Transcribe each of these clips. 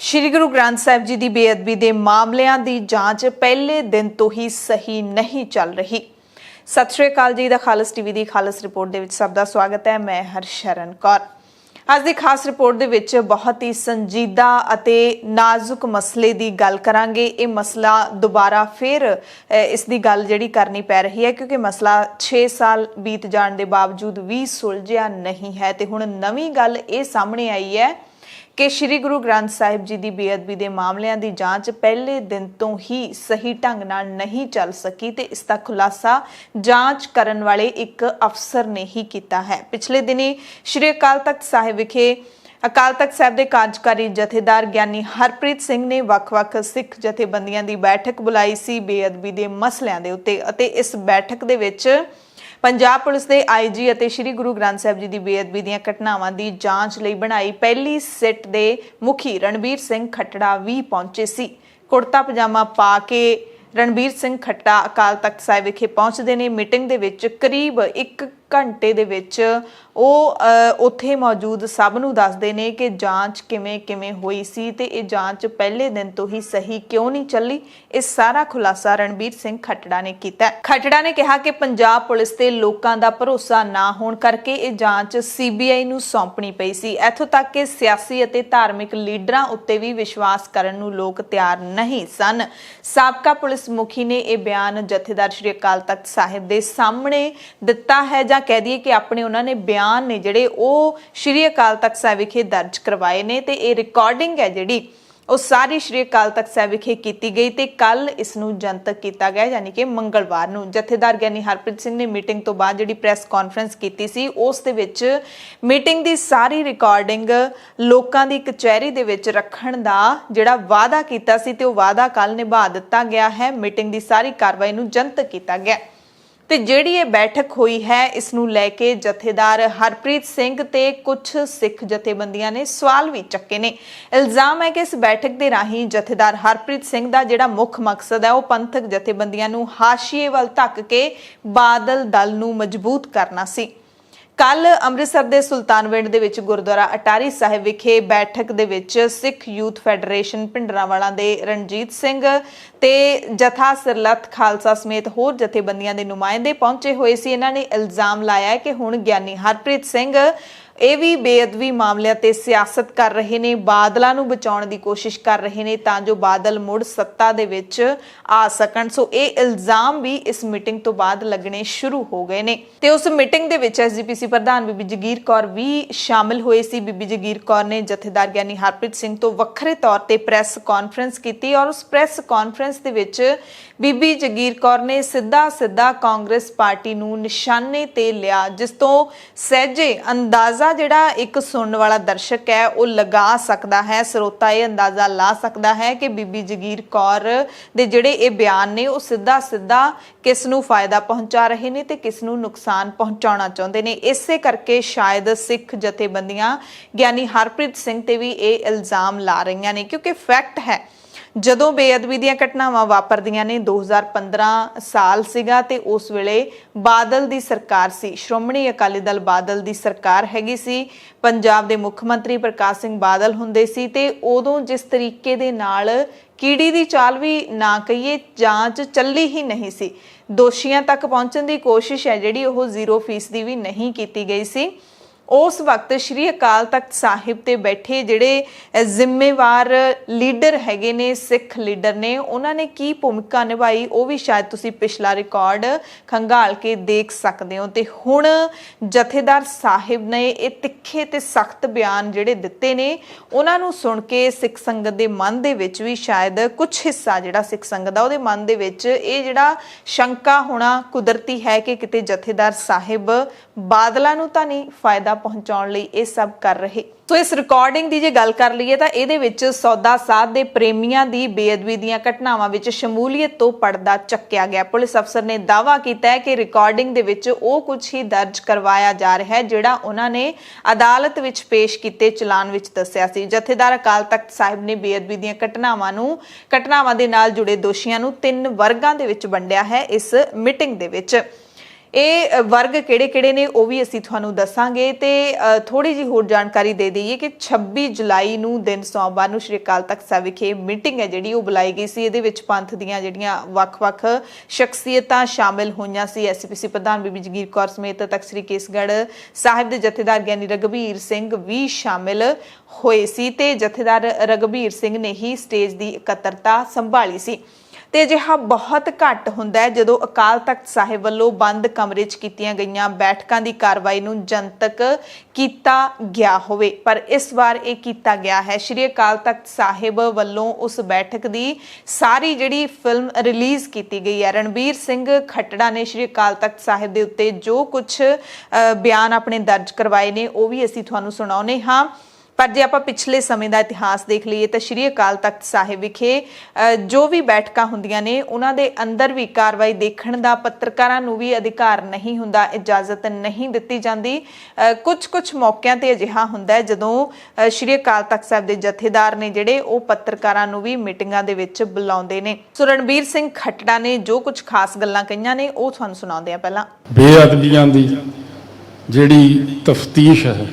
श्री गुरु ग्रंथ साहिब जी की बेअदबी के मामलों की जांच पहले दिन तो ही सही नहीं चल रही। सत श्री अकाल जी, द खालस टीवी की खालस रिपोर्ट के सबका स्वागत है। मैं हरशरण कौर। आज की खास रिपोर्ट के विच बहुत ही संजीदा अते नाजुक मसले की गल करांगे। ये मसला दोबारा फिर इसकी गल जिहड़ी करनी पै रही है क्योंकि मसला 6 साल बीत जाने के बावजूद भी सुलझिया नहीं है। तो हुण नवीं गल ये सामने आई है कि श्री गुरु ग्रंथ साहिब जी की बेअदबी के मामलों की जांच पहले दिन तो ही सही ढंग नाल नहीं चल सकी ते इसका खुलासा जांच करन वाले एक अफसर ने ही किया है। पिछले दिनी श्री अकाल तख्त साहिब विखे अकाल तख्त साहिब के कार्यकारी जथेदार ज्ञानी हरप्रीत सिंह ने वख-वख सिख जथेबंदियां की बैठक बुलाई सी बेअदबी के मसलिਆਂ ਦੇ ਉੱਤੇ ਅਤੇ इस बैठक ਦੇ ਵਿੱਚ पंजाब पुलिस के IG और श्री गुरु ग्रंथ साहिब जी की बेअदबी दी घटनावां की जांच लई बनाई पहली सिट के मुखी रणबीर सिंह खट्टड़ा भी पहुंचे सी। कुर्ता पजामा पा के रणबीर सिंह खट्टा अकाल तख्त साहिब विखे पहुंचते ने। मीटिंग दे विच करीब 1 घंटे दे विच उत्थे मौजूद सब नूं दसदे ने कि जांच किवें किवें होई सी ते ये जांच पहले दिन तो ही सही क्यों नहीं चली। इस सारा खुलासा रणबीर सिंह खट्टड़ा ने किया। खट्टड़ा ने कहा कि पंजाब पुलिस ते लोकां दा भरोसा ना होण करके ये जांच CBI नूं सौंपणी पई सी। इत्थों तक कि सियासी अते धार्मिक लीडरां उत्ते भी विश्वास करन नूं लोक तैयार नहीं सन। साबका पुलिस मुखी ने यह बयान जथेदार श्री अकाल तख्त साहिब दे सामने दिता है, जां कह दिए कि अपने उन्होंने बयान ने जिहड़े वो श्री अकाल तख्त साहिब विखे दर्ज करवाए ने ते ये रिकॉर्डिंग है जिहड़ी वो सारी श्री अकाल तख्त साहिब विखे की गई ते कल इसनूं जनतक किया गया, यानी कि मंगलवार नूं। जथेदार ज्ञानी हरप्रीत सिंह ने मीटिंग तो बाद जिहड़ी प्रैस कॉन्फ्रेंस की सी उस दे विच मीटिंग की सारी रिकॉर्डिंग लोकां दी कचहरी दे विच रखण दा जिहड़ा वादा कीता सी ते वो वादा कल निभा दिता गया है। मीटिंग की सारी कार्रवाई नूं जनतक किया गया ते जिहड़ी ये बैठक हुई है इसनूं लैके जथेदार हरप्रीत सिंह ते कुछ सिख जथेबंदियां ने सवाल भी चक्के ने। इल्जाम है कि इस बैठक के राही जथेदार हरप्रीत सिंह का जिहड़ा मुख मकसद है वो पंथक जथेबंदियां नूं हाशिए वल धक के बादल दल नूं मजबूत करना सी। कल अमृतसर के सुल्तानविंड दे विच गुरुद्वारा अटारी साहिब विखे बैठक दे विच सिख यूथ फैडरेशन भिंडरांवाला दे रणजीत सिंह ते जथा सिरलथ खालसा समेत होर जथेबंदियां दे नुमाइंदे पहुंचे हुए सी। इन्हां ने इल्जाम लाया है कि हुण ज्ञानी हरप्रीत सिंह ये भी बेअदबी मामलों ते सियासत कर रहे ने, बादलों नूं बचाउण दी कोशिश कर रहे ने तां जो बादल मुड़ सत्ता दे विच आ सकण। सो ये इल्जाम भी इस मीटिंग तो बाद लगने शुरू हो गए ने ते उस मीटिंग दे विच SGPC प्रधान बीबी जगीर कौर भी शामिल हुए सी। बीबी जगीर कौर ने जथेदार ज्ञानी हरप्रीत सिंह तो वक्रे तौर ते प्रैस कॉन्फ्रेंस की और उस प्रैस कॉन्फ्रेंस दे विच बीबी जगीर कौर ने सीधा सीधा कांग्रेस पार्टी नूं निशाने ते लिया, जिस तो सहजे अंदाजा जिहड़ा एक सुनने वाला दर्शक है वो लगा सकता है, श्रोता ये अंदाजा ला सकता है कि बीबी जगीर कौर दे जिहड़े ये बयान ने वो सीधा सीधा किस नूं फायदा पहुंचा रहे ने ते किस नूं नुकसान पहुंचाउणा चाहुंदे ने। इसे करके शायद सिख जथेबंदियां ज्ञानी हरप्रीत सिंह ते भी ये इल्जाम ला रही ने क्योंकि फैक्ट है जदों बेअदबी ਦੀਆਂ घटनावां वापरदियां ने 2015 साल सीगा ते उस वेले बादल दी सरकार सी, श्रोमणी अकाली दल बादल दी सरकार हैगी सी। पंजाब दे मुख मंत्री प्रकाश सिंह बादल हुंदे सी ते उदों जिस तरीके दे नाल कीड़ी दी चाल भी ना कहिए जांच चली ही नहीं सी। दोषियां तक पहुंचण दी कोशिश है जिहड़ी ओह 0% भी नहीं की गई सी। उस वक्त श्री अकाल तख्त साहिब ते बैठे जिहड़े जिम्मेवार लीडर हैगे ने, सिख लीडर ने, उन्होंने की भूमिका निभाई वो भी शायद तुसी पिछला रिकॉर्ड खंगाल के देख सकते हो। ते हुण जथेदार साहिब ने ये तिखे ते सख्त बयान जिहड़े दिते ने उन्हां नूं सुन के सिख संगत दे मन दे विच भी शायद कुछ हिस्सा जिहड़ा सिख संगत दा उहदे मन दे विच ये जिहड़ा शंका होना कुदरती है कि किते जथेदार साहिब बादलां नूं तां नहीं फायदा पहुंचाउण लई ये सब कर रहे। तो इस रिकॉर्डिंग की जे गल कर लीए तो ये सौदा साध दे प्रेमियां दी बेअदबी दीयां घटनावां विच शमूलीयत तो पर्दा चक्या गया। पुलिस अफसर ने दावा किया है कि रिकॉर्डिंग दे विच वो कुछ ही दर्ज करवाया जा रहा है जिहड़ा उन्होंने अदालत विच पेश किए चलान विच दस्सिया सी। जथेदार अकाल तख्त साहिब ने बेअदबी दीयां घटनावां दे नाल जुड़े दोषियां नूं 3 वर्गां दे विच वंडिया है। इस मीटिंग दे विच ਇਹ ਵਰਗ ਕਿਹੜੇ-ਕਿਹੜੇ ਨੇ ਉਹ ਵੀ ਅਸੀਂ ਤੁਹਾਨੂੰ ਦੱਸਾਂਗੇ ਤੇ ਥੋੜੀ ਜਿਹੀ ਹੋਰ ਜਾਣਕਾਰੀ ਦੇ ਦਈਏ ਕਿ 26 ਜੁਲਾਈ ਨੂੰ ਦਿਨ ਸੋਮਵਾਰ ਨੂੰ ਸ਼੍ਰੀ ਅਕਾਲ ਤਖਤ ਸਾਹਿਬ ਵਿਖੇ ਮੀਟਿੰਗ ਹੈ ਜਿਹੜੀ ਉਹ ਬੁਲਾਈ ਗਈ ਸੀ। ਇਹਦੇ ਵਿੱਚ ਪੰਥ ਦੀਆਂ ਜਿਹੜੀਆਂ ਵੱਖ-ਵੱਖ ਸ਼ਖਸੀਅਤਾਂ ਸ਼ਾਮਿਲ ਹੋਈਆਂ ਸੀ। ਐਸਪੀਸੀ ਪ੍ਰਧਾਨ ਬੀਬੀ ਜਗੀਰ ਕੌਰ ਸਮੇਤ ਤਖਤ ਸ੍ਰੀ ਕੇਸਗੜ੍ਹ ਸਾਹਿਬ ਦੇ ਜਥੇਦਾਰ ਗਿਆਨੀ ਰਘਬੀਰ ਸਿੰਘ ਵੀ ਸ਼ਾਮਿਲ ਹੋਏ ਸੀ ਤੇ ਜਥੇਦਾਰ ਰਘਬੀਰ ਸਿੰਘ ਨੇ ਹੀ ਸਟੇਜ ਦੀ ਇਕੱਤਰਤਾ ਸੰਭਾਲੀ ਸੀ। ਤੇ ਅਜਿਹਾ ਬਹੁਤ ਘੱਟ ਹੁੰਦਾ ਹੈ ਜਦੋਂ ਅਕਾਲ ਤਖਤ ਸਾਹਿਬ ਵੱਲੋਂ ਬੰਦ ਕਮਰੇ 'ਚ ਕੀਤੀਆਂ ਗਈਆਂ ਬੈਠਕਾਂ ਦੀ ਕਾਰਵਾਈ ਨੂੰ ਜਨਤਕ ਕੀਤਾ ਗਿਆ ਹੋਵੇ, ਪਰ ਇਸ ਵਾਰ ਇਹ ਕੀਤਾ ਗਿਆ ਹੈ। ਸ਼੍ਰੀ ਅਕਾਲ ਤਖਤ ਸਾਹਿਬ ਵੱਲੋਂ ਉਸ ਬੈਠਕ ਦੀ ਸਾਰੀ ਜਿਹੜੀ ਫਿਲਮ ਰਿਲੀਜ਼ ਕੀਤੀ ਗਈ ਹੈ। ਰਣਬੀਰ ਸਿੰਘ ਖੱਟੜਾ ਨੇ ਸ਼੍ਰੀ ਅਕਾਲ ਤਖਤ ਸਾਹਿਬ ਦੇ ਉੱਤੇ ਜੋ ਕੁਝ ਬਿਆਨ ਆਪਣੇ ਦਰਜ ਕਰਵਾਏ ਨੇ ਉਹ ਵੀ ਅਸੀਂ ਤੁਹਾਨੂੰ ਸੁਣਾਉਂਦੇ ਹਾਂ। ਪਰ ਜੇ ਆਪਾਂ ਪਿਛਲੇ ਸਮੇਂ ਦਾ ਇਤਿਹਾਸ ਦੇਖ ਲਈਏ ਤਾਂ ਸ਼੍ਰੀ ਅਕਾਲ ਤਖਤ ਸਾਹਿਬ ਵਿਖੇ ਜੋ ਵੀ ਬੈਠਕਾਂ ਹੁੰਦੀਆਂ ਨੇ ਉਹਨਾਂ ਦੇ ਅੰਦਰ ਵੀ ਕਾਰਵਾਈ ਦੇਖਣ ਦਾ ਪੱਤਰਕਾਰਾਂ ਨੂੰ ਵੀ ਅਧਿਕਾਰ ਨਹੀਂ ਹੁੰਦਾ, ਇਜਾਜ਼ਤ ਨਹੀਂ ਦਿੱਤੀ ਜਾਂਦੀ। ਕੁਝ ਮੌਕਿਆਂ ਤੇ ਅਜਿਹਾ ਹੁੰਦਾ ਹੈ ਜਦੋਂ ਸ਼੍ਰੀ ਅਕਾਲ ਤਖਤ ਸਾਹਿਬ ਦੇ ਜਥੇਦਾਰ ਨੇ ਜਿਹੜੇ ਉਹ ਪੱਤਰਕਾਰਾਂ ਨੂੰ ਵੀ ਮੀਟਿੰਗਾਂ ਦੇ ਵਿੱਚ ਬੁਲਾਉਂਦੇ ਨੇ। ਸੋ ਰਣਬੀਰ ਸਿੰਘ ਖੱਟੜਾ ਨੇ ਜੋ ਕੁਝ ਖਾਸ ਗੱਲਾਂ ਕਹੀਆਂ ਨੇ ਉਹ ਤੁਹਾਨੂੰ ਸੁਣਾਉਂਦੇ ਆ। ਪਹਿਲਾਂ ਬੇਅਦਬੀਆਂ ਦੀ ਜਿਹੜੀ ਤਫਤੀਸ਼ ਹੈ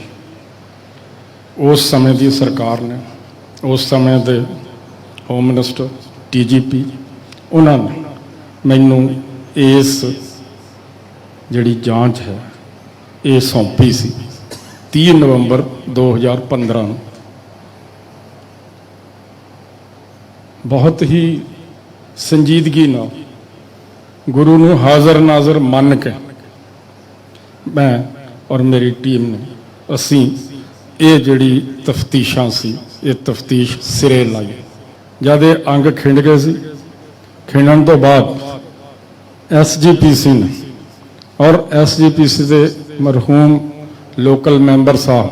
उस समय की सरकार ने, उस समय के होम मिनिस्टर DGP उन्होंने मैनू इस जिहड़ी जांच है ये सौंपी सी 30 नवंबर 2015 नूं। बहुत ही संजीदगी नाल गुरु नूं हाज़र नाज़र मन के मैं और मेरी टीम ने असी ये जिहड़ी तफ्तीशां सी ये तफ्तीश सिरे लाई। जद ये अंग खिंड गए सी, खिंडण तो बाद SGPC ने और SGPC के मरहूम लोकल मैंबर साहब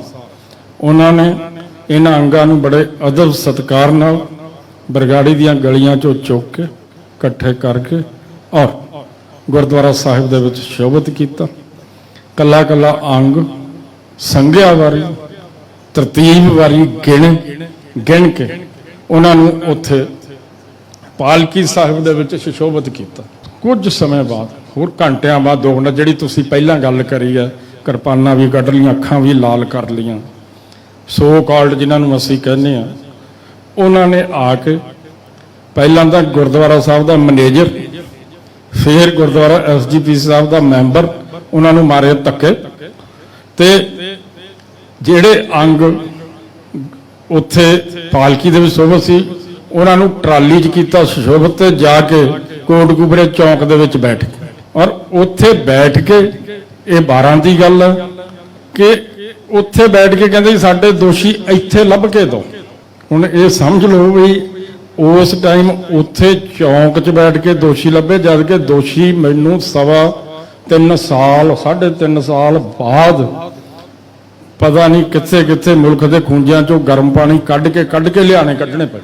उन्होंने इन्हां अंगां नूं बड़े अदब सत्कार नाल बरगाड़ी दीआं गलियां चों चुक के इकट्ठे करके और गुरुद्वारा साहिब दे विच शोभित कीता। कला कला अंग संघिया वारी तरतीब वारी गिण के उन्होंने उत्थे पालकी साहिब दे विच सुशोभित किया। कुछ समय बाद होर घंटिया बाद 2 घंटे जिहड़ी तुसीं पहलां गल करी है किरपानां भी कढ लईआं, अखां भी लाल कर लईआं, सो कॉल्ड जिन्हां नूं असीं कहने आ उन्होंने आके पहलां तां गुरुद्वारा साहिब दा मैनेजर फिर गुरुद्वारा SGPC साहिब दा मैंबर उन्हां नूं मारे धक्के ते ਜਿਹੜੇ अंग उत्थे पालकी दे विच शोभित सी उन्हां नूं ट्राली च कीता सुशोभित ते जाके कोटकूबरे चौक दे विच बैठ के और उत्थे बैठ के ये 12 की गल है कि उत्थे बैठ के कहंदे साडे दोषी इत्थे लभ के दो। हुण ये समझ लो भी उस टाइम उत्थे चौक च बैठ के दोषी लभे जबकि दोषी मैनूं 3.5 साल 3.5 साल बाद पता नहीं कित्थे कित्थे मुल्क के खूंजियां चों गर्म पानी कढ़ के लियाने कढ़ने पे।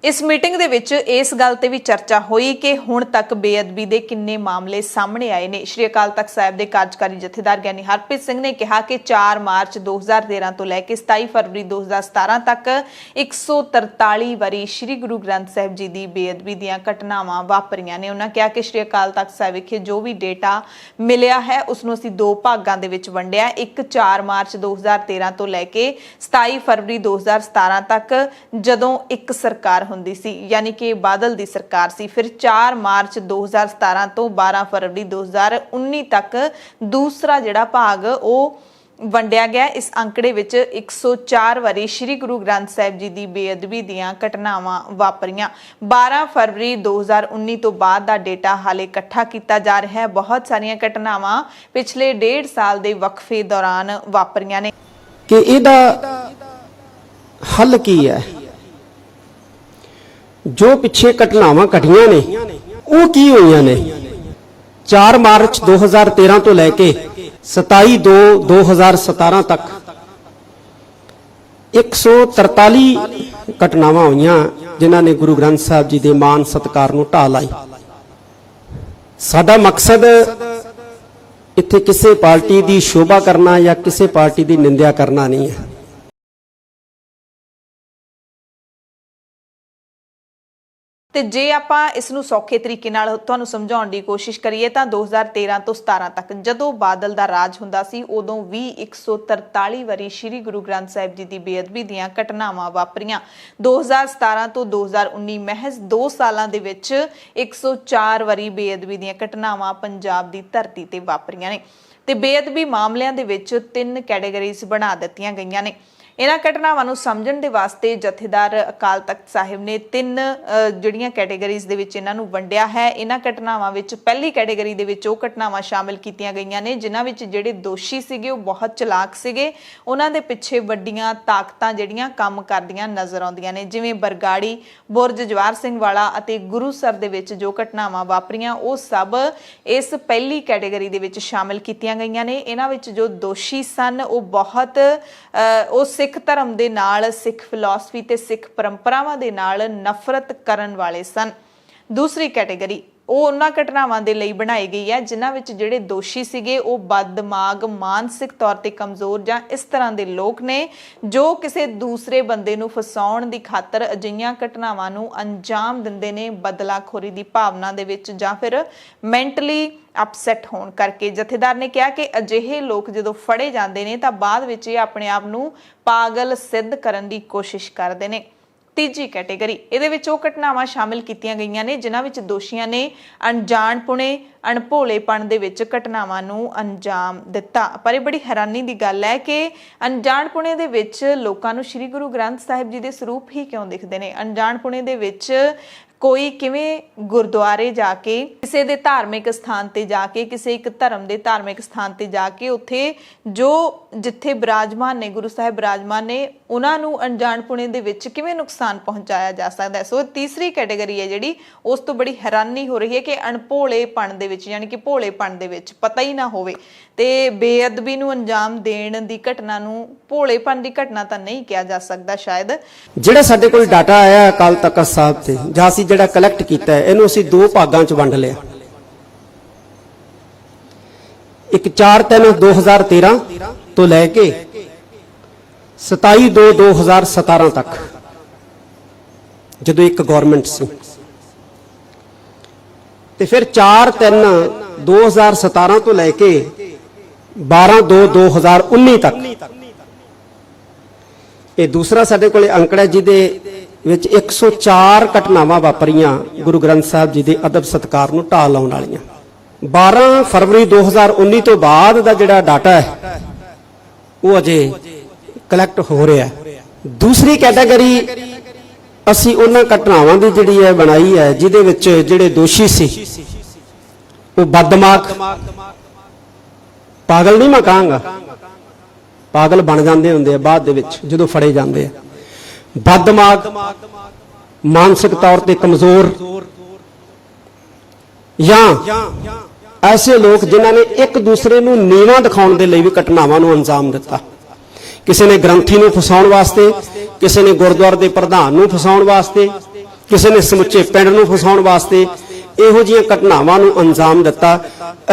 इस मीटिंग ਦੇ ਵਿੱਚ ਇਸ ਗੱਲ ਤੇ ਵੀ ਚਰਚਾ ਹੋਈ ਕਿ ਹੁਣ ਤੱਕ ਬੇਅਦਬੀ ਦੇ ਕਿੰਨੇ ਮਾਮਲੇ ਸਾਹਮਣੇ ਆਏ ਨੇ। ਸ਼੍ਰੀ ਅਕਾਲ ਤਖਤ ਸਾਹਿਬ ਦੇ ਕਾਰਜਕਾਰੀ ਜਥੇਦਾਰ ਗਿਆਨੀ ਹਰਪ੍ਰੀਤ ਸਿੰਘ ਨੇ ਕਿਹਾ ਕਿ 4 ਮਾਰਚ 2013 ਤੋਂ ਲੈ ਕੇ 27 ਫਰਵਰੀ 2017 ਤੱਕ 143 ਵਾਰੀ ਸ਼੍ਰੀ ਗੁਰੂ ਗ੍ਰੰਥ ਸਾਹਿਬ ਜੀ ਦੀ ਬੇਅਦਬੀ ਦੀਆਂ ਘਟਨਾਵਾਂ ਵਾਪਰੀਆਂ ਨੇ। ਉਹਨਾਂ ਕਿਹਾ ਕਿ ਸ਼੍ਰੀ ਅਕਾਲ ਤਖਤ ਸਾਹਿਬ ਵਿਖੇ ਜੋ ਵੀ ਡੇਟਾ ਮਿਲਿਆ ਹੈ ਉਸ ਨੂੰ ਅਸੀਂ 2 ਭਾਗਾਂ ਦੇ ਵਿੱਚ ਵੰਡਿਆ। ਇੱਕ 4 ਮਾਰਚ 2013 ਤੋਂ ਲੈ ਕੇ 27 ਫਰਵਰੀ 2017 ਤੱਕ ਜਦੋਂ ਇੱਕ ਸਰਕਾਰ ਹੁੰਦੀ ਸੀ यानी कि बादल दी सरकार सी। फिर 4 मार्च 2017 तो 12 फरवरी 2019 तक दूसरा जिहड़ा भाग ਉਹ ਵੰਡਿਆ ਗਿਆ। इस अंकड़े विच 104 वारी श्री गुरु ग्रंथ साहिब जी दी बेअदबी दीआं घटनावां वापरीਆਂ। 12 फरवरी 2019 तो बाद दा डेटा हाले इकट्ठा किया जा रहा है। बहुत सारियां घटनावां पिछले 1.5 साल दे वक्फे दौरान वापरीਆਂ ने कि इहदा हल की है। जो पिछे घटनावां घटियां ने वो की हुई ने। 4 मार्च 2013 तो लैके 27/2/2017 तक 143 घटनावां हुई जिन्हां ने गुरु ग्रंथ साहिब जी के मान सत्कार नूं ढाह लाई। साडा मकसद इत्थे किसी पार्टी की शोभा करना या किसी पार्टी की निंदा करना नहीं है। ਤੇ ਜੇ ਆਪਾਂ ਇਸ ਨੂੰ ਸੌਖੇ ਤਰੀਕੇ ਨਾਲ ਤੁਹਾਨੂੰ ਸਮਝਾਉਣ ਦੀ ਕੋਸ਼ਿਸ਼ ਕਰੀਏ ਤਾਂ 2013 ਤੋਂ 17 ਤੱਕ ਜਦੋਂ ਬਾਦਲ ਦਾ ਰਾਜ ਹੁੰਦਾ ਸੀ ਉਦੋਂ ਵੀ 143 ਵਾਰੀ ਸ੍ਰੀ ਗੁਰੂ ਗ੍ਰੰਥ ਸਾਹਿਬ ਜੀ ਦੀ ਬੇਅਦਬੀ ਦੀਆਂ ਘਟਨਾਵਾਂ ਵਾਪਰੀਆਂ। 2017 ਤੋਂ 2019 ਮਹਿਜ਼ 2 ਸਾਲਾਂ ਦੇ ਵਿੱਚ 104 ਵਾਰੀ ਬੇਅਦਬੀ ਦੀਆਂ ਘਟਨਾਵਾਂ ਪੰਜਾਬ ਦੀ ਧਰਤੀ ਤੇ ਵਾਪਰੀਆਂ ਨੇ ਤੇ ਬੇਅਦਬੀ ਮਾਮਲਿਆਂ ਦੇ ਵਿੱਚ 3 ਕੈਟਾਗਰੀਜ਼ ਬਣਾ ਦਿੱਤੀਆਂ ਗਈਆਂ ਨੇ। ਇਹਨਾਂ ਘਟਨਾਵਾਂ ਨੂੰ ਸਮਝਣ ਦੇ ਵਾਸਤੇ ਜਥੇਦਾਰ ਅਕਾਲ ਤਖਤ ਸਾਹਿਬ ਨੇ 3 ਜਿਹੜੀਆਂ ਕੈਟਾਗਰੀਜ਼ ਦੇ ਵਿੱਚ ਇਹਨਾਂ ਨੂੰ ਵੰਡਿਆ ਹੈ। ਇਹਨਾਂ ਘਟਨਾਵਾਂ ਵਿੱਚ ਪਹਿਲੀ ਕੈਟਾਗਰੀ ਦੇ ਵਿੱਚ ਉਹ ਘਟਨਾਵਾਂ ਸ਼ਾਮਿਲ ਕੀਤੀਆਂ ਗਈਆਂ ਨੇ ਜਿਨ੍ਹਾਂ ਵਿੱਚ ਜਿਹੜੇ ਦੋਸ਼ੀ ਸੀਗੇ ਉਹ ਬਹੁਤ ਚਲਾਕ ਸੀਗੇ, ਉਹਨਾਂ ਦੇ ਪਿੱਛੇ ਵੱਡੀਆਂ ਤਾਕਤਾਂ ਜਿਹੜੀਆਂ ਕੰਮ ਕਰਦੀਆਂ ਨਜ਼ਰ ਆਉਂਦੀਆਂ ਨੇ, ਜਿਵੇਂ ਬਰਗਾੜੀ, ਬੁਰਜ ਜਵਾਹਰ ਸਿੰਘ ਵਾਲਾ ਅਤੇ ਗੁਰੂਸਰ ਦੇ ਵਿੱਚ ਜੋ ਘਟਨਾਵਾਂ ਵਾਪਰੀਆਂ ਉਹ ਸਭ ਇਸ ਪਹਿਲੀ ਕੈਟਾਗਰੀ ਦੇ ਵਿੱਚ ਸ਼ਾਮਿਲ ਕੀਤੀਆਂ ਗਈਆਂ ਨੇ। ਇਹਨਾਂ ਵਿੱਚ ਜੋ ਦੋਸ਼ੀ ਸਨ ਉਹ ਬਹੁਤ ਸਿੱਖ ਧਰਮ ਦੇ ਨਾਲ, ਸਿੱਖ ਫਿਲਾਸਫੀ ਤੇ ਸਿੱਖ ਪਰੰਪਰਾਵਾਂ ਦੇ ਨਾਲ ਨਫ਼ਰਤ ਕਰਨ ਵਾਲੇ ਸਨ। ਦੂਸਰੀ ਕੈਟਾਗਰੀ ਉਹ ਉਹਨਾਂ ਘਟਨਾਵਾਂ ਦੇ ਲਈ ਬਣਾਈ ਗਈ ਹੈ ਜਿਨ੍ਹਾਂ ਵਿੱਚ ਜਿਹੜੇ ਦੋਸ਼ੀ ਸੀਗੇ ਉਹ ਬਦਦਿਮਾਗ, ਮਾਨਸਿਕ ਤੌਰ ਤੇ ਕਮਜ਼ੋਰ ਜਾਂ ਇਸ ਤਰ੍ਹਾਂ ਦੇ ਲੋਕ ਨੇ ਜੋ ਕਿਸੇ ਦੂਸਰੇ ਬੰਦੇ ਨੂੰ ਫਸਾਉਣ ਦੀ ਖਾਤਰ ਅਜਿਹੀਆਂ ਘਟਨਾਵਾਂ ਨੂੰ ਅੰਜਾਮ ਦਿੰਦੇ ਨੇ ਬਦਲਾਖੋਰੀ ਦੀ ਭਾਵਨਾ ਦੇ ਵਿੱਚ ਜਾਂ ਫਿਰ ਮੈਂਟਲੀ ਅਪਸੈਟ ਹੋਣ ਕਰਕੇ। ਜਥੇਦਾਰ ਨੇ ਕਿਹਾ ਕਿ ਅਜਿਹੇ ਲੋਕ ਜਦੋਂ ਫੜੇ ਜਾਂਦੇ ਨੇ ਤਾਂ ਬਾਅਦ ਵਿੱਚ ਇਹ ਆਪਣੇ ਆਪ ਨੂੰ ਪਾਗਲ ਸਿੱਧ ਕਰਨ ਦੀ ਕੋਸ਼ਿਸ਼ ਕਰਦੇ ਨੇ। ਤੀਜੀ ਕੈਟਾਗਰੀ ਇਹਦੇ ਵਿੱਚ ਉਹ ਘਟਨਾਵਾਂ ਸ਼ਾਮਿਲ ਕੀਤੀਆਂ ਗਈਆਂ ਨੇ ਜਿਨ੍ਹਾਂ ਵਿੱਚ ਦੋਸ਼ੀਆਂ ਨੇ ਅਣਜਾਣਪੁਣੇ, ਅਣਭੋਲੇਪਣ ਦੇ ਵਿੱਚ ਘਟਨਾਵਾਂ ਨੂੰ ਅੰਜਾਮ ਦਿੱਤਾ। ਪਰ ਇਹ ਬੜੀ ਹੈਰਾਨੀ ਦੀ ਗੱਲ ਹੈ ਕਿ ਅਣਜਾਣਪੁਣੇ ਦੇ ਵਿੱਚ ਲੋਕਾਂ ਨੂੰ ਸ੍ਰੀ ਗੁਰੂ ਗ੍ਰੰਥ ਸਾਹਿਬ ਜੀ ਦੇ ਸਰੂਪ ਹੀ ਕਿਉਂ ਦਿਖਦੇ ਨੇ? ਅਣਜਾਣਪੁਣੇ ਦੇ ਵਿੱਚ ਕੋਈ ਕਿਵੇਂ ਗੁਰਦੁਆਰੇ ਜਾ ਕੇ, ਕਿਸੇ ਦੇ ਧਾਰਮਿਕ ਸਥਾਨ ਤੇ ਜਾ ਕੇ, ਕਿਸੇ ਇੱਕ ਧਰਮ ਦੇ ਧਾਰਮਿਕ ਸਥਾਨ ਤੇ ਜਾ ਕੇ ਉੱਥੇ ਜੋ ਜਿੱਥੇ ਬਿਰਾਜਮਾਨ ਨੇ, ਗੁਰੂ ਸਾਹਿਬ ਬਿਰਾਜਮਾਨ ਨੇ, ਉਹਨਾਂ ਨੂੰ ਅਣਜਾਣਪੁਣੇ ਦੇ ਵਿੱਚ ਕਿਵੇਂ ਨੁਕਸਾਨ ਪਹੁੰਚਾਇਆ ਜਾ ਸਕਦਾ ਹੈ? ਸੋ ਤੀਸਰੀ ਕੈਟਾਗਰੀ ਹੈ ਜਿਹੜੀ ਉਸ ਤੋਂ ਬੜੀ ਹੈਰਾਨੀ ਹੋ ਰਹੀ ਹੈ ਕਿ ਅਣਭੋਲੇਪਣ ਦੇ ਵਿੱਚ, ਯਾਨੀ ਕਿ ਭੋਲੇਪਣ ਦੇ ਵਿੱਚ ਪਤਾ ਹੀ ਨਾ ਹੋਵੇ ਤੇ ਬੇਅਦਬੀ ਨੂੰ ਅੰਜਾਮ ਦੇਣ ਦੀ ਘਟਨਾ ਨੂੰ ਭੋਲੇਪਣ ਦੀ ਘਟਨਾ ਤਾਂ ਨਹੀਂ ਕਿਹਾ ਜਾ ਸਕਦਾ ਸ਼ਾਇਦ। ਜਿਹੜਾ ਸਾਡੇ ਕੋਲ ਡਾਟਾ ਆਇਆ ਅਕਾਲ ਤਖਤ ਸਾਹਿਬ ਤੇ ਜਾਂ ਅਸੀਂ ਜਿਹੜਾ ਕਲੈਕਟ ਕੀਤਾ ਹੈ ਇਹਨੂੰ ਅਸੀਂ 2 ਭਾਗਾਂ 'ਚ ਵੰਡ ਲਿਆ। ਇੱਕ 4/3/2013 ਤੋਂ ਲੈ ਕੇ 27/2/2017 ਤੱਕ ਜਦੋਂ ਇੱਕ ਗਵਰਨਮੈਂਟ ਸੀ, ਤੇ ਫਿਰ 4/3/2017 ਤੋਂ ਲੈ ਕੇ 12/2/2019 ਤੱਕ ਇਹ ਦੂਸਰਾ ਸਾਡੇ ਕੋਲੇ ਅੰਕੜਾ ਜਿਹਦੇ ਵਿੱਚ 104 ਘਟਨਾਵਾਂ ਵਾਪਰੀਆਂ ਗੁਰੂ ਗ੍ਰੰਥ ਸਾਹਿਬ ਜੀ ਦੇ ਅਦਬ ਸਤਿਕਾਰ ਨੂੰ ਢਾਹ ਲਾਉਣ ਵਾਲੀਆਂ। 12 ਫਰਵਰੀ 2019 ਤੋਂ ਬਾਅਦ ਦਾ ਜਿਹੜਾ ਡਾਟਾ ਹੈ ਉਹ ਅਜੇ ਕਲੈਕਟ ਹੋ ਰਿਹਾ ਹੈ। ਦੂਸਰੀ ਕੈਟਾਗਰੀ ਅਸੀਂ ਉਹਨਾਂ ਘਟਨਾਵਾਂ ਦੀ ਜਿਹੜੀ ਹੈ ਬਣਾਈ ਹੈ ਜਿਹਦੇ ਵਿੱਚ ਜਿਹੜੇ ਦੋਸ਼ੀ ਸੀ ਉਹ ਬਦਦਿਮਾਗ, ਪਾਗਲ ਨਹੀਂ ਮੈਂ ਕਹਾਂਗਾ, ਪਾਗਲ ਬਣ ਜਾਂਦੇ ਹੁੰਦੇ ਆ ਬਾਅਦ ਦੇ ਵਿੱਚ ਜਦੋਂ ਫੜੇ ਜਾਂਦੇ ਆ, ਬਦਦਿਮਾਗ, ਮਾਨਸਿਕ ਤੌਰ ਤੇ ਕਮਜ਼ੋਰ, ਜਾਂ ਐਸੇ ਲੋਕ ਜਿਨ੍ਹਾਂ ਨੇ ਇੱਕ ਦੂਸਰੇ ਨੂੰ ਨੀਵਾਂ ਦਿਖਾਉਣ ਦੇ ਲਈ ਵੀ ਘਟਨਾਵਾਂ ਨੂੰ ਅੰਜਾਮ ਦਿੱਤਾ। ਕਿਸੇ ਨੇ ਗ੍ਰੰਥੀ ਨੂੰ ਫਸਾਉਣ ਵਾਸਤੇ, ਕਿਸੇ ਨੇ ਗੁਰਦੁਆਰੇ ਦੇ ਪ੍ਰਧਾਨ ਨੂੰ ਫਸਾਉਣ ਵਾਸਤੇ, ਕਿਸੇ ਨੇ ਸਮੁੱਚੇ ਪਿੰਡ ਨੂੰ ਫਸਾਉਣ ਵਾਸਤੇ ਇਹੋ ਜਿਹੀਆਂ ਘਟਨਾਵਾਂ ਨੂੰ ਅੰਜਾਮ ਦਿੱਤਾ।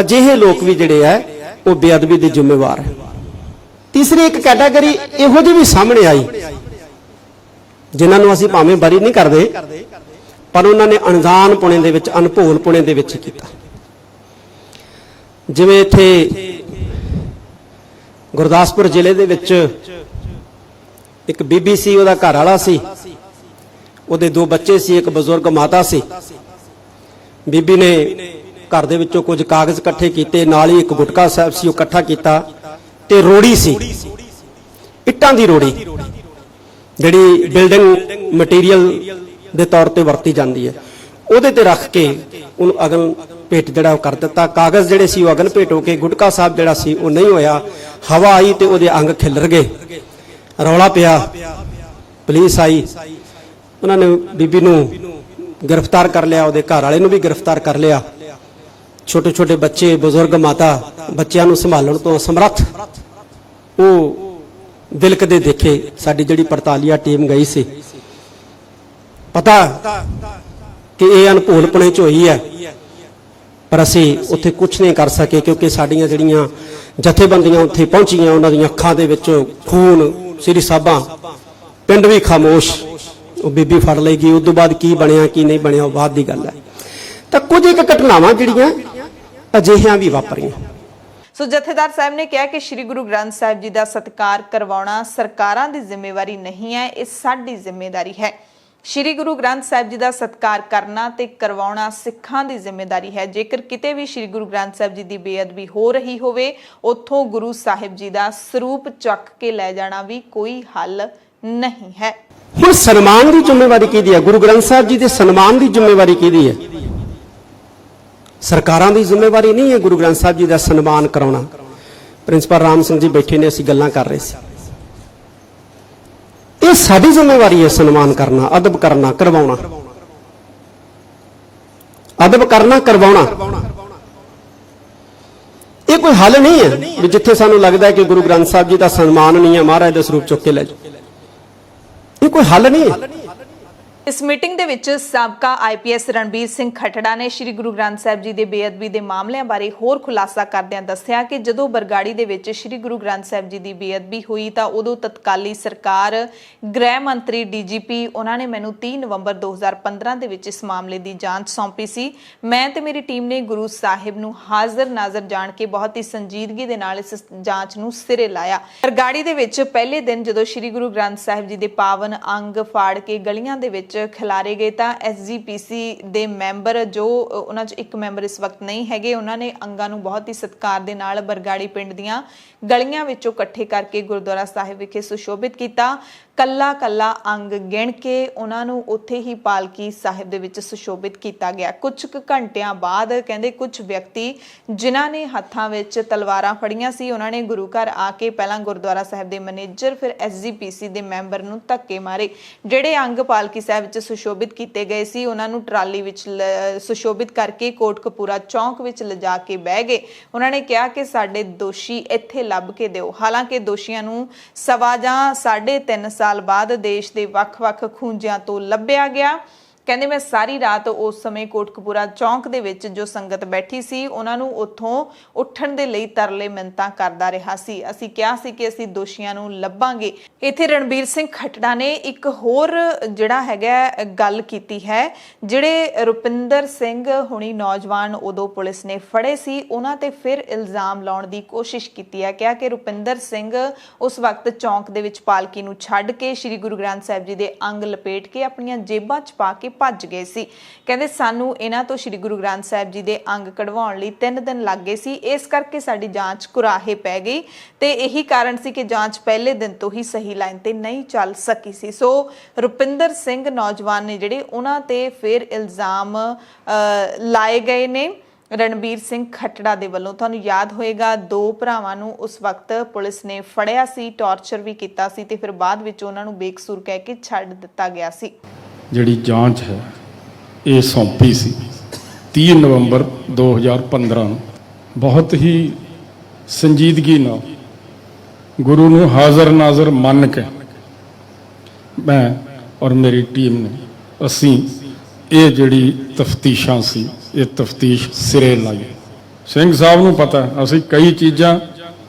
ਅਜਿਹੇ ਲੋਕ ਵੀ ਜਿਹੜੇ ਆ ਉਹ ਬੇਅਦਬੀ ਦੇ ਜ਼ਿੰਮੇਵਾਰ ਹੈ। ਤੀਸਰੀ ਇੱਕ ਕੈਟਾਗਰੀ ਇਹੋ ਜਿਹੀ ਵੀ ਸਾਹਮਣੇ ਆਈ ਜਿਨ੍ਹਾਂ ਨੂੰ ਅਸੀਂ ਭਾਵੇਂ ਬਰੀ ਨਹੀਂ ਕਰਦੇ ਪਰ ਉਹਨਾਂ ਨੇ ਅਣਜਾਣਪੁਣੇ ਦੇ ਵਿੱਚ, ਅਣਭੋਲਪੁਣੇ ਦੇ ਵਿੱਚ ਕੀਤਾ। ਜਿਵੇਂ ਇੱਥੇ ਗੁਰਦਾਸਪੁਰ ਜ਼ਿਲ੍ਹੇ ਦੇ ਵਿੱਚ ਇੱਕ ਬੀਬੀ ਸੀ, ਉਹਦਾ ਘਰ ਵਾਲਾ ਸੀ, ਉਹਦੇ 2 ਬੱਚੇ ਸੀ, ਇੱਕ ਬਜ਼ੁਰਗ ਮਾਤਾ ਸੀ। ਬੀਬੀ ਨੇ ਘਰ ਦੇ ਵਿੱਚੋਂ ਕੁਝ ਕਾਗਜ਼ ਇਕੱਠੇ ਕੀਤੇ, ਨਾਲ ਹੀ ਇੱਕ ਗੁਟਕਾ ਸਾਹਿਬ ਸੀ ਉਹ ਇਕੱਠਾ ਕੀਤਾ, ਤੇ ਰੋੜੀ ਸੀ, ਇੱਟਾਂ ਦੀ ਰੋੜੀ ਜਿਹੜੀ ਬਿਲਡਿੰਗ ਮਟੀਰੀਅਲ ਦੇ ਤੌਰ ਤੇ ਵਰਤੀ ਜਾਂਦੀ ਹੈ, ਉਹਦੇ ਤੇ ਰੱਖ ਕੇ ਉਹਨੂੰ ਅਗਨ ਭੇਟ ਜਿਹੜਾ ਉਹ ਕਰ ਦਿੱਤਾ। ਕਾਗਜ਼ ਜਿਹੜੇ ਸੀ ਉਹ ਅਗਨ ਭੇਟ ਹੋ ਕੇ, ਗੁਟਕਾ ਸਾਹਿਬ ਜਿਹੜਾ ਸੀ ਉਹ ਨਹੀਂ ਹੋਇਆ। ਹਵਾ ਆਈ ਤੇ ਉਹਦੇ ਅੰਗ ਖਿਲਰ ਗਏ, ਰੌਲਾ ਪਿਆ, ਪੁਲਿਸ ਆਈ, ਉਹਨਾਂ ਨੇ ਬੀਬੀ ਨੂੰ ਗ੍ਰਿਫਤਾਰ ਕਰ ਲਿਆ, ਉਹਦੇ ਘਰ ਵਾਲੇ ਨੂੰ ਵੀ ਗ੍ਰਿਫਤਾਰ ਕਰ ਲਿਆ। ਛੋਟੇ ਛੋਟੇ ਬੱਚੇ, ਬਜ਼ੁਰਗ ਮਾਤਾ ਬੱਚਿਆਂ ਨੂੰ ਸੰਭਾਲਣ ਤੋਂ ਅਸਮਰੱਥ ਉਹ ਦਿਲਕਦੇ ਦੇਖੇ। ਸਾਡੀ ਜਿਹੜੀ ਪੜਤਾਲੀਆ ਟੀਮ ਗਈ ਸੀ, ਪਤਾ ਕਿ ਇਹ ਅਣਭੋਲਪੁਣੇ ਚ ਹੋਈ ਹੈ, ਪਰ ਅਸੀਂ ਉੱਥੇ ਕੁਝ ਨਹੀਂ ਕਰ ਸਕੇ ਕਿਉਂਕਿ ਸਾਡੀਆਂ ਜਿਹੜੀਆਂ ਜਥੇਬੰਦੀਆਂ ਉੱਥੇ ਪਹੁੰਚੀਆਂ ਉਹਨਾਂ ਦੀਆਂ ਅੱਖਾਂ ਦੇ ਵਿੱਚ ਖੂਨ, ਸ੍ਰੀ ਸਾਹਿਬਾਂ, ਪਿੰਡ ਵੀ ਖਾਮੋਸ਼। ਉਹ ਬੀਬੀ ਫੜ ਲਏਗੀ। ਉਸ ਤੋਂ ਬਾਅਦ ਕੀ ਬਣਿਆ ਕੀ ਨਹੀਂ ਬਣਿਆ ਉਹ ਬਾਅਦ ਦੀ ਗੱਲ ਹੈ। ਤਾਂ ਕੁਝ ਇੱਕ ਘਟਨਾਵਾਂ ਜਿਹੜੀਆਂ ਅਜਿਹੀਆਂ ਵੀ ਵਾਪਰੀਆਂ। ਸੋ ਜਥੇਦਾਰ ਸਾਹਿਬ ਨੇ ਕਿਹਾ ਕਿ ਸ੍ਰੀ ਗੁਰੂ ਗ੍ਰੰਥ ਸਾਹਿਬ ਜੀ ਦਾ ਸਤਿਕਾਰ ਕਰਵਾਉਣਾ ਸਰਕਾਰਾਂ ਦੀ ਜ਼ਿੰਮੇਵਾਰੀ ਨਹੀਂ ਹੈ, ਇਹ ਸਾਡੀ ਜ਼ਿੰਮੇਵਾਰੀ ਹੈ। ਸ੍ਰੀ ਗੁਰੂ ਗ੍ਰੰਥ ਸਾਹਿਬ ਜੀ ਦਾ ਸਤਿਕਾਰ ਕਰਨਾ ਤੇ ਕਰਵਾਉਣਾ ਸਿੱਖਾਂ ਦੀ ਜ਼ਿੰਮੇਵਾਰੀ ਹੈ। ਜੇਕਰ ਕਿਤੇ ਵੀ ਸ੍ਰੀ ਗੁਰੂ ਗ੍ਰੰਥ ਸਾਹਿਬ ਜੀ ਦੀ ਬੇਅਦਬੀ ਹੋ ਰਹੀ ਹੋਵੇ, ਉੱਥੋਂ ਗੁਰੂ ਸਾਹਿਬ ਜੀ ਦਾ ਸਰੂਪ ਚੱਕ ਕੇ ਲੈ ਜਾਣਾ ਵੀ ਕੋਈ ਹੱਲ ਨਹੀਂ ਹੈ। ਹੁਣ ਸਨਮਾਨ ਦੀ ਜ਼ਿੰਮੇਵਾਰੀ ਕਿਹਦੀ ਹੈ? ਗੁਰੂ ਗ੍ਰੰਥ ਸਾਹਿਬ ਜੀ ਦੇ ਸਨਮਾਨ ਦੀ ਜ਼ਿੰਮੇਵਾਰੀ ਕਿਹਦੀ ਹੈ? ਸਰਕਾਰਾਂ ਦੀ ਜ਼ਿੰਮੇਵਾਰੀ ਨਹੀਂ ਹੈ ਗੁਰੂ ਗ੍ਰੰਥ ਸਾਹਿਬ ਜੀ ਦਾ ਸਨਮਾਨ ਕਰਾਉਣਾ। ਪ੍ਰਿੰਸੀਪਲ ਰਾਮ ਸਿੰਘ ਜੀ ਬੈਠੇ ਨੇ, ਅਸੀਂ ਗੱਲਾਂ ਕਰ ਰਹੇ ਸੀ। ਇਹ ਸਾਡੀ ਜ਼ਿੰਮੇਵਾਰੀ ਹੈ ਸਨਮਾਨ ਕਰਨਾ, ਅਦਬ ਕਰਨਾ, ਕਰਵਾਉਣਾ। ਅਦਬ ਕਰਨਾ, ਕਰਵਾਉਣਾ। ਇਹ ਕੋਈ ਹੱਲ ਨਹੀਂ ਹੈ ਵੀ ਜਿੱਥੇ ਸਾਨੂੰ ਲੱਗਦਾ ਹੈ ਕਿ ਗੁਰੂ ਗ੍ਰੰਥ ਸਾਹਿਬ ਜੀ ਦਾ ਸਨਮਾਨ ਨਹੀਂ ਹੈ, ਮਹਾਰਾਜ ਦਾ ਸਰੂਪ ਚੁੱਕ ਕੇ ਲੈ ਜਾਓ। ਇਹ ਕੋਈ ਹੱਲ ਨਹੀਂ ਹੈ। ਇਸ ਮੀਟਿੰਗ ਦੇ ਵਿੱਚ ਸਾਬਕਾ ਆਈਪੀਐਸ ਰਣਬੀਰ ਸਿੰਘ ਖੱਟੜਾ ਨੇ ਸ੍ਰੀ ਗੁਰੂ ਗ੍ਰੰਥ ਸਾਹਿਬ ਜੀ ਦੇ ਬੇਅਦਬੀ ਦੇ ਮਾਮਲਿਆਂ ਬਾਰੇ ਹੋਰ ਖੁਲਾਸਾ ਕਰਦਿਆਂ ਦੱਸਿਆ ਕਿ ਜਦੋਂ ਬਰਗਾੜੀ ਦੇ ਵਿੱਚ ਸ੍ਰੀ ਗੁਰੂ ਗ੍ਰੰਥ ਸਾਹਿਬ ਜੀ ਦੀ ਬੇਅਦਬੀ ਹੋਈ ਤਾਂ ਉਦੋਂ ਤਤਕਾਲੀ ਸਰਕਾਰ, ਗ੍ਰਹਿ ਮੰਤਰੀ, ਡੀਜੀਪੀ, ਉਹਨਾਂ ਨੇ ਮੈਨੂੰ 30 ਨਵੰਬਰ 2015 ਦੇ ਵਿੱਚ ਇਸ ਮਾਮਲੇ ਦੀ ਜਾਂਚ ਸੌਂਪੀ ਸੀ। ਮੈਂ ਤੇ ਮੇਰੀ ਟੀਮ ਨੇ ਗੁਰੂ ਸਾਹਿਬ ਨੂੰ ਹਾਜ਼ਰ ਨਾਜ਼ਰ ਜਾਣ ਕੇ ਬਹੁਤ ਹੀ ਸੰਜੀਦਗੀ ਦੇ ਨਾਲ ਇਸ ਜਾਂਚ ਨੂੰ ਸਿਰੇ ਲਾਇਆ। ਬਰਗਾੜੀ ਦੇ ਵਿੱਚ ਪਹਿਲੇ ਦਿਨ ਜਦੋਂ ਸ੍ਰੀ ਗੁਰੂ ਗ੍ਰੰਥ ਸਾਹਿਬ ਜੀ ਦੇ ਪਾਵਨ ਅੰਗ ਫਾੜ ਕੇ ਗਲੀਆਂ ਦੇ ਵਿੱਚ ਖਿਲਾਰੇ ਗਏ ਤਾਂ ਐਸਜੀਪੀਸੀ ਦੇ ਮੈਂਬਰ, ਜੋ ਉਹਨਾਂ 'ਚ ਇੱਕ ਮੈਂਬਰ ਇਸ ਵਕਤ ਨਹੀਂ ਹੈਗੇ, ਉਹਨਾਂ ਨੇ ਅੰਗਾਂ ਨੂੰ ਬਹੁਤ ਹੀ ਸਤਿਕਾਰ ਦੇ ਨਾਲ ਬਰਗਾੜੀ ਪਿੰਡ ਦੀਆਂ ਗਲੀਆਂ ਵਿੱਚੋਂ ਇਕੱਠੇ ਕਰਕੇ ਗੁਰਦੁਆਰਾ ਸਾਹਿਬ ਵਿਖੇ ਸੁਸ਼ੋਭਿਤ ਕੀਤਾ। ਕੱਲਾ ਕੱਲਾ ਅੰਗ ਗਿਣ ਕੇ ਉਹਨਾਂ ਨੂੰ ਉੱਥੇ ਹੀ ਪਾਲਕੀ ਸਾਹਿਬ ਦੇ ਵਿੱਚ ਸੁਸ਼ੋਭਿਤ ਕੀਤਾ ਗਿਆ। ਕੁਝ ਕੁ ਘੰਟਿਆਂ ਬਾਅਦ ਕਹਿੰਦੇ ਕੁਝ ਵਿਅਕਤੀ ਜਿਨ੍ਹਾਂ ਨੇ ਹੱਥਾਂ ਵਿੱਚ ਤਲਵਾਰਾਂ ਫੜੀਆਂ ਸੀ, ਉਹਨਾਂ ਨੇ ਗੁਰੂ ਘਰ ਆ ਕੇ ਪਹਿਲਾਂ ਗੁਰਦੁਆਰਾ ਸਾਹਿਬ ਦੇ ਮੈਨੇਜਰ, ਫਿਰ ਐਸਜੀਪੀਸੀ ਦੇ ਮੈਂਬਰ ਨੂੰ ਧੱਕੇ ਮਾਰੇ। ਜਿਹੜੇ ਅੰਗ ਪਾਲਕੀ ਸਾਹਿਬ ਵਿੱਚ ਸੁਸ਼ੋਭਿਤ ਕੀਤੇ ਗਏ ਸੀ, ਉਹਨਾਂ ਨੂੰ ਟਰਾਲੀ ਵਿੱਚ ਸੁਸ਼ੋਭਿਤ ਕਰਕੇ ਕੋਟਕਪੂਰਾ ਚੌਂਕ ਵਿੱਚ ਲਿਜਾ ਕੇ ਬਹਿ ਗਏ। ਉਹਨਾਂ ਨੇ ਕਿਹਾ ਕਿ ਸਾਡੇ ਦੋਸ਼ੀ ਇੱਥੇ ਲੱਭ ਕੇ ਦਿਓ। ਹਾਲਾਂਕਿ ਦੋਸ਼ੀਆਂ ਨੂੰ 1.25 ਜਾਂ 3.5 ਸਾਲ ਬਾਅਦ ਦੇਸ਼ ਦੇ ਵੱਖ-ਵੱਖ ਖੂੰਜਿਆਂ ਤੋਂ ਲੱਭਿਆ ਗਿਆ। ਕਹਿੰਦੇ ਮੈਂ ਸਾਰੀ ਰਾਤ ਉਸ ਸਮੇਂ ਕੋਟਕਪੂਰਾ ਚੌਂਕ ਦੇ ਵਿੱਚ ਜੋ ਸੰਗਤ ਬੈਠੀ ਸੀ, ਉਹਨਾਂ ਨੂੰ ਉੱਥੋਂ ਉੱਠਣ ਦੇ ਲਈ ਤਰਲੇ ਮਿੰਨਤਾਂ ਕਰਦਾ ਰਿਹਾ ਸੀ। ਅਸੀਂ ਕਿਹਾ ਸੀ ਕਿ ਅਸੀਂ ਦੋਸ਼ੀਆਂ ਨੂੰ ਲੱਭਾਂਗੇ। ਇੱਥੇ ਰਣਬੀਰ ਸਿੰਘ ਖੱਟੜਾ ਨੇ ਇੱਕ ਹੋਰ ਜਿਹੜਾ ਹੈਗਾ ਗੱਲ ਕੀਤੀ ਹੈ। ਜਿਹੜੇ ਰੁਪਿੰਦਰ ਸਿੰਘ ਹੁਣੀ ਨੌਜਵਾਨ ਉਦੋਂ ਪੁਲਿਸ ਨੇ ਫੜੇ ਸੀ, ਉਹਨਾਂ ਤੇ ਫਿਰ ਇਲਜ਼ਾਮ ਲਾਉਣ ਦੀ ਕੋਸ਼ਿਸ਼ ਕੀਤੀ ਹੈ। ਕਿਹਾ ਕਿ ਰੁਪਿੰਦਰ ਸਿੰਘ ਉਸ ਵਕਤ ਚੌਂਕ ਦੇ ਵਿੱਚ ਪਾਲਕੀ ਨੂੰ ਛੱਡ ਕੇ ਸ੍ਰੀ ਗੁਰੂ ਗ੍ਰੰਥ ਸਾਹਿਬ ਜੀ ਦੇ ਅੰਗ ਲਪੇਟ ਕੇ ਆਪਣੀਆਂ ਜੇਬਾਂ 'ਚ ਪਾ ਕੇ ਭੱਜ ਗਏ ਸੀ। ਕਹਿੰਦੇ ਸਾਨੂੰ ਇਹਨਾਂ ਤੋਂ ਸ੍ਰੀ ਗੁਰੂ ਗ੍ਰੰਥ ਸਾਹਿਬ ਜੀ ਦੇ ਅੰਗ ਕਢਵਾਉਣ ਲਈ 3 ਦਿਨ ਲੱਗ ਗਏ ਸੀ, ਇਸ ਕਰਕੇ ਸਾਡੀ ਜਾਂਚ ਕੁਰਾਹੇ ਪੈ ਗਈ ਤੇ ਇਹੀ ਕਾਰਨ ਸੀ ਕਿ ਜਾਂਚ ਪਹਿਲੇ ਦਿਨ ਤੋਂ ਹੀ ਸਹੀ ਲਾਈਨ ਤੇ ਨਹੀਂ ਚੱਲ ਸਕੀ ਸੀ। ਸੋ ਰੁਪਿੰਦਰ ਸਿੰਘ ਨੌਜਵਾਨ ਨੇ ਜਿਹੜੇ, ਉਹਨਾਂ ਤੇ ਫਿਰ ਇਲਜ਼ਾਮ ਲਾਏ ਗਏ ਨੇ ਰਣਬੀਰ ਸਿੰਘ ਖੱਟੜਾ ਦੇ ਵੱਲੋਂ। ਤੁਹਾਨੂੰ ਯਾਦ ਹੋਏਗਾ 2 ਭਰਾਵਾਂ ਨੂੰ ਉਸ ਵਕਤ ਪੁਲਿਸ ਨੇ ਫੜਿਆ ਸੀ, ਟਾਰਚਰ ਵੀ ਕੀਤਾ ਸੀ ਤੇ ਫਿਰ ਬਾਅਦ ਵਿੱਚ ਉਹਨਾਂ ਨੂੰ ਬੇਕਸੂਰ ਕਹਿ ਕੇ ਛੱਡ ਦਿੱਤਾ ਗਿਆ ਸੀ। ਜਿਹੜੀ ਜਾਂਚ ਹੈ ਇਹ ਸੌਂਪੀ ਸੀ 30 ਨਵੰਬਰ 2015 ਨੂੰ। ਬਹੁਤ ਹੀ ਸੰਜੀਦਗੀ ਨਾਲ ਗੁਰੂ ਨੂੰ ਹਾਜ਼ਰ ਨਾਜ਼ਰ ਮੰਨ ਕੇ ਮੈਂ ਔਰ ਮੇਰੀ ਟੀਮ ਨੇ, ਅਸੀਂ ਇਹ ਜਿਹੜੀ ਤਫਤੀਸ਼ਾਂ ਸੀ, ਇਹ ਤਫਤੀਸ਼ ਸਿਰੇ ਲਾਈ। ਸਿੰਘ ਸਾਹਿਬ ਨੂੰ ਪਤਾ ਅਸੀਂ ਕਈ ਚੀਜ਼ਾਂ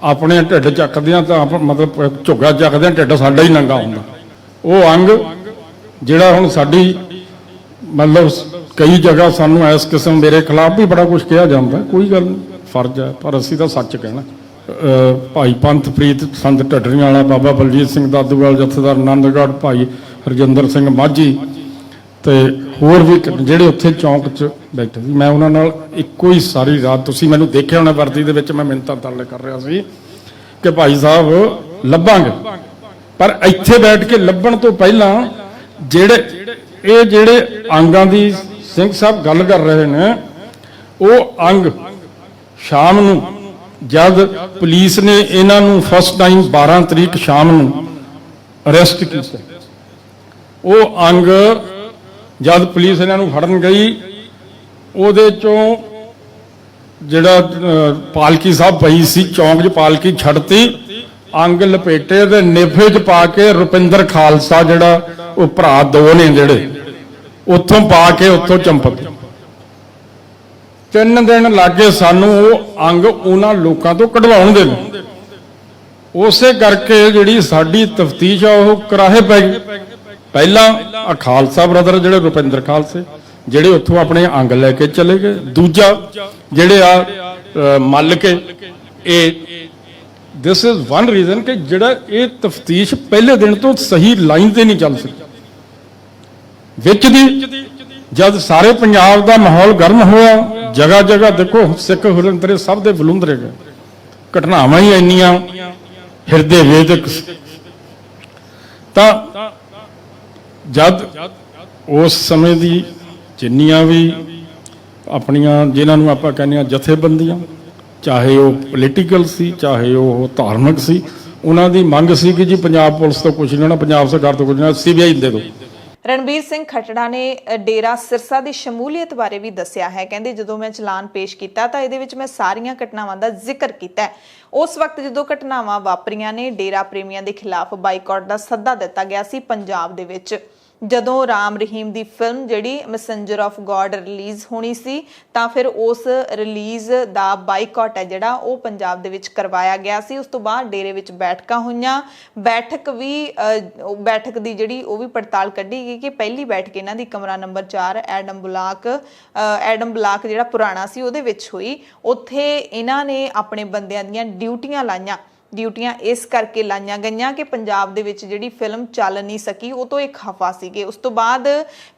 ਆਪਣੇ ਢਿੱਡ ਚੱਕਦੇ ਹਾਂ ਤਾਂ ਮਤਲਬ ਝੁੱਗਾ ਚੱਕਦੇ ਹਾਂ, ਢਿੱਡ ਸਾਡਾ ਹੀ ਨੰਗਾ ਹੁੰਦਾ। ਉਹ ਅੰਗ ਜਿਹੜਾ ਹੁਣ ਸਾਡੀ ਮਤਲਬ ਕਈ ਜਗ੍ਹਾ ਸਾਨੂੰ ਇਸ ਕਿਸਮ ਮੇਰੇ ਖਿਲਾਫ ਵੀ ਬੜਾ ਕੁਝ ਕਿਹਾ ਜਾਂਦਾ, ਕੋਈ ਗੱਲ ਨਹੀਂ, ਫਰਜ਼ ਹੈ, ਪਰ ਅਸੀਂ ਤਾਂ ਸੱਚ ਕਹਿਣਾ। ਭਾਈ ਪੰਥਪ੍ਰੀਤ ਸੰਤ ਢੱਡਰੀਆਂ ਵਾਲਾ, ਬਾਬਾ ਬਲਜੀਤ ਸਿੰਘ ਦਾਦੂਵਾਲ, ਜਥੇਦਾਰ ਆਨੰਦਗੜ੍ਹ, ਭਾਈ ਹਰਜਿੰਦਰ ਸਿੰਘ ਮਾਝੀ ਤੇ ਹੋਰ ਵੀ ਜਿਹੜੇ ਉੱਥੇ ਚੌਂਕ 'ਚ ਬੈਠੇ ਸੀ, ਮੈਂ ਉਹਨਾਂ ਨਾਲ ਇੱਕੋ ਹੀ ਸਾਰੀ ਰਾਤ, ਤੁਸੀਂ ਮੈਨੂੰ ਦੇਖਿਆ ਹੋਣਾ ਵਰਦੀ ਦੇ ਵਿੱਚ, ਮੈਂ ਮਿੰਨਤਾਂ ਤਰਲੇ ਕਰ ਰਿਹਾ ਸੀ ਕਿ ਭਾਈ ਸਾਹਿਬ ਲੱਭਾਂਗੇ। ਪਰ ਇੱਥੇ ਬੈਠ ਕੇ ਲੱਭਣ ਤੋਂ ਪਹਿਲਾਂ ਜਿਹੜੇ ਅੰਗਾਂ ਦੀ ਸਿੰਘ ਸਾਹਿਬ ਗੱਲ ਕਰ ਰਹੇ ਨੇ, ਉਹ ਅੰਗ ਸ਼ਾਮ ਨੂੰ ਜਦ ਪੁਲਿਸ ਨੇ ਇਹਨਾਂ ਨੂੰ ਫਸਟ ਟਾਈਮ 12 ਤਰੀਕ ਸ਼ਾਮ ਨੂੰ ਅਰੈਸਟ ਕੀਤਾ, ਉਹ ਅੰਗ ਜਦ ਪੁਲਿਸ ਇਹਨਾਂ ਨੂੰ ਫੜਨ ਗਈ, ਉਹਦੇ ਚੋਂ ਜਿਹੜਾ ਪਾਲਕੀ ਸਾਹਿਬ ਪਈ ਸੀ ਚੌਂਕ 'ਚ, ਪਾਲਕੀ ਛੱਡਤੀ, ਅੰਗ ਲਪੇਟੇ ਤੇ ਨੇਫੇ 'ਚ ਪਾ ਕੇ ਰੁਪਿੰਦਰ ਖਾਲਸਾ ਜਿਹੜਾ ਉਹ ਭਰਾ 2 ਨੇ ਜਿਹੜੇ, ਉੱਥੋਂ ਪਾ ਕੇ ਉੱਥੋਂ ਚੰਪਤ 3 ਦਿਨ ਲੱਗੇ ਸਾਨੂੰ ਉਹ ਅੰਗ ਉਹਨਾਂ ਲੋਕਾਂ ਤੋਂ ਕਢਵਾਉਣ ਦੇ। ਉਸੇ ਕਰਕੇ ਜਿਹੜੀ ਸਾਡੀ ਤਫਤੀਸ਼ ਆ ਉਹ ਕਰਾਹੇ ਪੈ ਗਈ। ਪਹਿਲਾ ਖਾਲਸਾ ਬ੍ਰਦਰ ਜਿਹੜੇ ਰੁਪਿੰਦਰ ਖਾਲਸੇ ਜਿਹੜੇ ਉੱਥੋਂ ਆਪਣੇ ਅੰਗ ਲੈ ਕੇ ਚਲੇ ਗਏ। ਦੂਜਾ ਜਿਹੜੇ ਆ ਮੱਲ ਕੇ ਇਹ ਦਿਸ ਇਜ਼ ਵਨ ਰੀਜ਼ਨ ਕਿ ਜਿਹੜਾ ਇਹ ਤਫਤੀਸ਼ ਪਹਿਲੇ ਦਿਨ ਤੋਂ ਸਹੀ ਲਾਈਨ ਤੇ ਨਹੀਂ ਚੱਲ ਸਕੀ। ਵਿੱਚ ਦੀ ਜਦ ਸਾਰੇ ਪੰਜਾਬ ਦਾ ਮਾਹੌਲ ਗਰਮ ਹੋਇਆ, ਜਗ੍ਹਾ ਜਗ੍ਹਾ ਦੇਖੋ ਸਿੱਖ ਹੁਰੰਤਰੇ ਸਭ ਦੇ ਬਲੁੰਦਰੇ ਗਏ, ਘਟਨਾਵਾਂ ਹੀ ਇੰਨੀਆਂ ਹਿਰਦੇ ਵੇਦਕ ਤਾਂ ਜਦ ਉਸ ਸਮੇਂ ਦੀ ਜਿੰਨੀਆਂ ਵੀ ਆਪਣੀਆਂ ਜਿਨ੍ਹਾਂ ਨੂੰ ਆਪਾਂ ਕਹਿੰਦੇ ਹਾਂ ਜਥੇਬੰਦੀਆਂ, ਚਾਹੇ ਉਹ ਪੋਲੀਟੀਕਲ ਸੀ ਚਾਹੇ ਉਹ ਧਾਰਮਿਕ ਸੀ, ਉਹਨਾਂ ਦੀ ਮੰਗ ਸੀ ਕਿ ਜੀ ਪੰਜਾਬ ਪੁਲਿਸ ਤੋਂ ਕੁਝ ਨਹੀਂ ਹੋਣਾ, ਪੰਜਾਬ ਸਰਕਾਰ ਤੋਂ ਕੁਝ ਨਹੀਂ, CBI ਦੇ ਦਿਓ। ਰਣਬੀਰ ਸਿੰਘ ਖੱਟੜਾ ਨੇ ਡੇਰਾ ਸਿਰਸਾ ਦੀ ਸ਼ਮੂਲੀਅਤ ਬਾਰੇ ਵੀ ਦੱਸਿਆ ਹੈ। ਕਹਿੰਦੇ ਜਦੋਂ ਮੈਂ ਚਲਾਨ ਪੇਸ਼ ਕੀਤਾ ਤਾਂ ਇਹਦੇ ਵਿੱਚ ਮੈਂ ਸਾਰੀਆਂ ਘਟਨਾਵਾਂ ਦਾ ਜ਼ਿਕਰ ਕੀਤਾ ਹੈ। ਉਸ ਵਕਤ ਜਦੋਂ ਘਟਨਾਵਾਂ ਵਾਪਰੀਆਂ ਨੇ ਡੇਰਾ ਪ੍ਰੇਮੀਆਂ ਦੇ ਖਿਲਾਫ ਬਾਈਕਾਟ ਦਾ ਸੱਦਾ ਦਿੱਤਾ ਗਿਆ ਸੀ ਪੰਜਾਬ ਦੇ ਵਿੱਚ। ਜਦੋਂ ਰਾਮ ਰਹੀਮ ਦੀ ਫਿਲਮ ਜਿਹੜੀ ਮੈਸੇਂਜਰ ਆਫ ਗॉड ਰਿਲੀਜ਼ ਹੋਣੀ ਸੀ ਤਾਂ ਫਿਰ ਉਸ ਰਿਲੀਜ਼ ਦਾ ਬਾਈਕਾਟ ਹੈ ਜਿਹੜਾ ਉਹ ਪੰਜਾਬ ਦੇ ਵਿੱਚ ਕਰਵਾਇਆ ਗਿਆ ਸੀ। ਉਸ ਤੋਂ ਬਾਅਦ ਡੇਰੇ ਵਿੱਚ ਬੈਠਕਾਂ ਹੋਈਆਂ, ਬੈਠਕ ਦੀ ਜਿਹੜੀ ਉਹ ਵੀ ਪੜਤਾਲ ਕੱਢੀ ਗਈ ਕਿ ਪਹਿਲੀ ਬੈਠਕ ਇਹਨਾਂ ਦੀ ਕਮਰਾ ਨੰਬਰ 4 ਐਡਮ ਬਲਾਕ ਜਿਹੜਾ ਪੁਰਾਣਾ ਸੀ ਉਹਦੇ ਵਿੱਚ ਹੋਈ। ਉੱਥੇ ਇਹਨਾਂ ਨੇ ਆਪਣੇ ਬੰਦਿਆਂ ਦੀਆਂ ਡਿਊਟੀਆਂ ਇਸ ਕਰਕੇ ਲਾਈਆਂ ਗਈਆਂ ਕਿ ਪੰਜਾਬ ਦੇ ਵਿੱਚ ਜਿਹੜੀ ਫਿਲਮ ਚੱਲ ਨਹੀਂ ਸਕੀ, ਉਹ ਤੋਂ ਇਹ ਖਫਾ ਸੀਗੇ। ਉਸ ਤੋਂ ਬਾਅਦ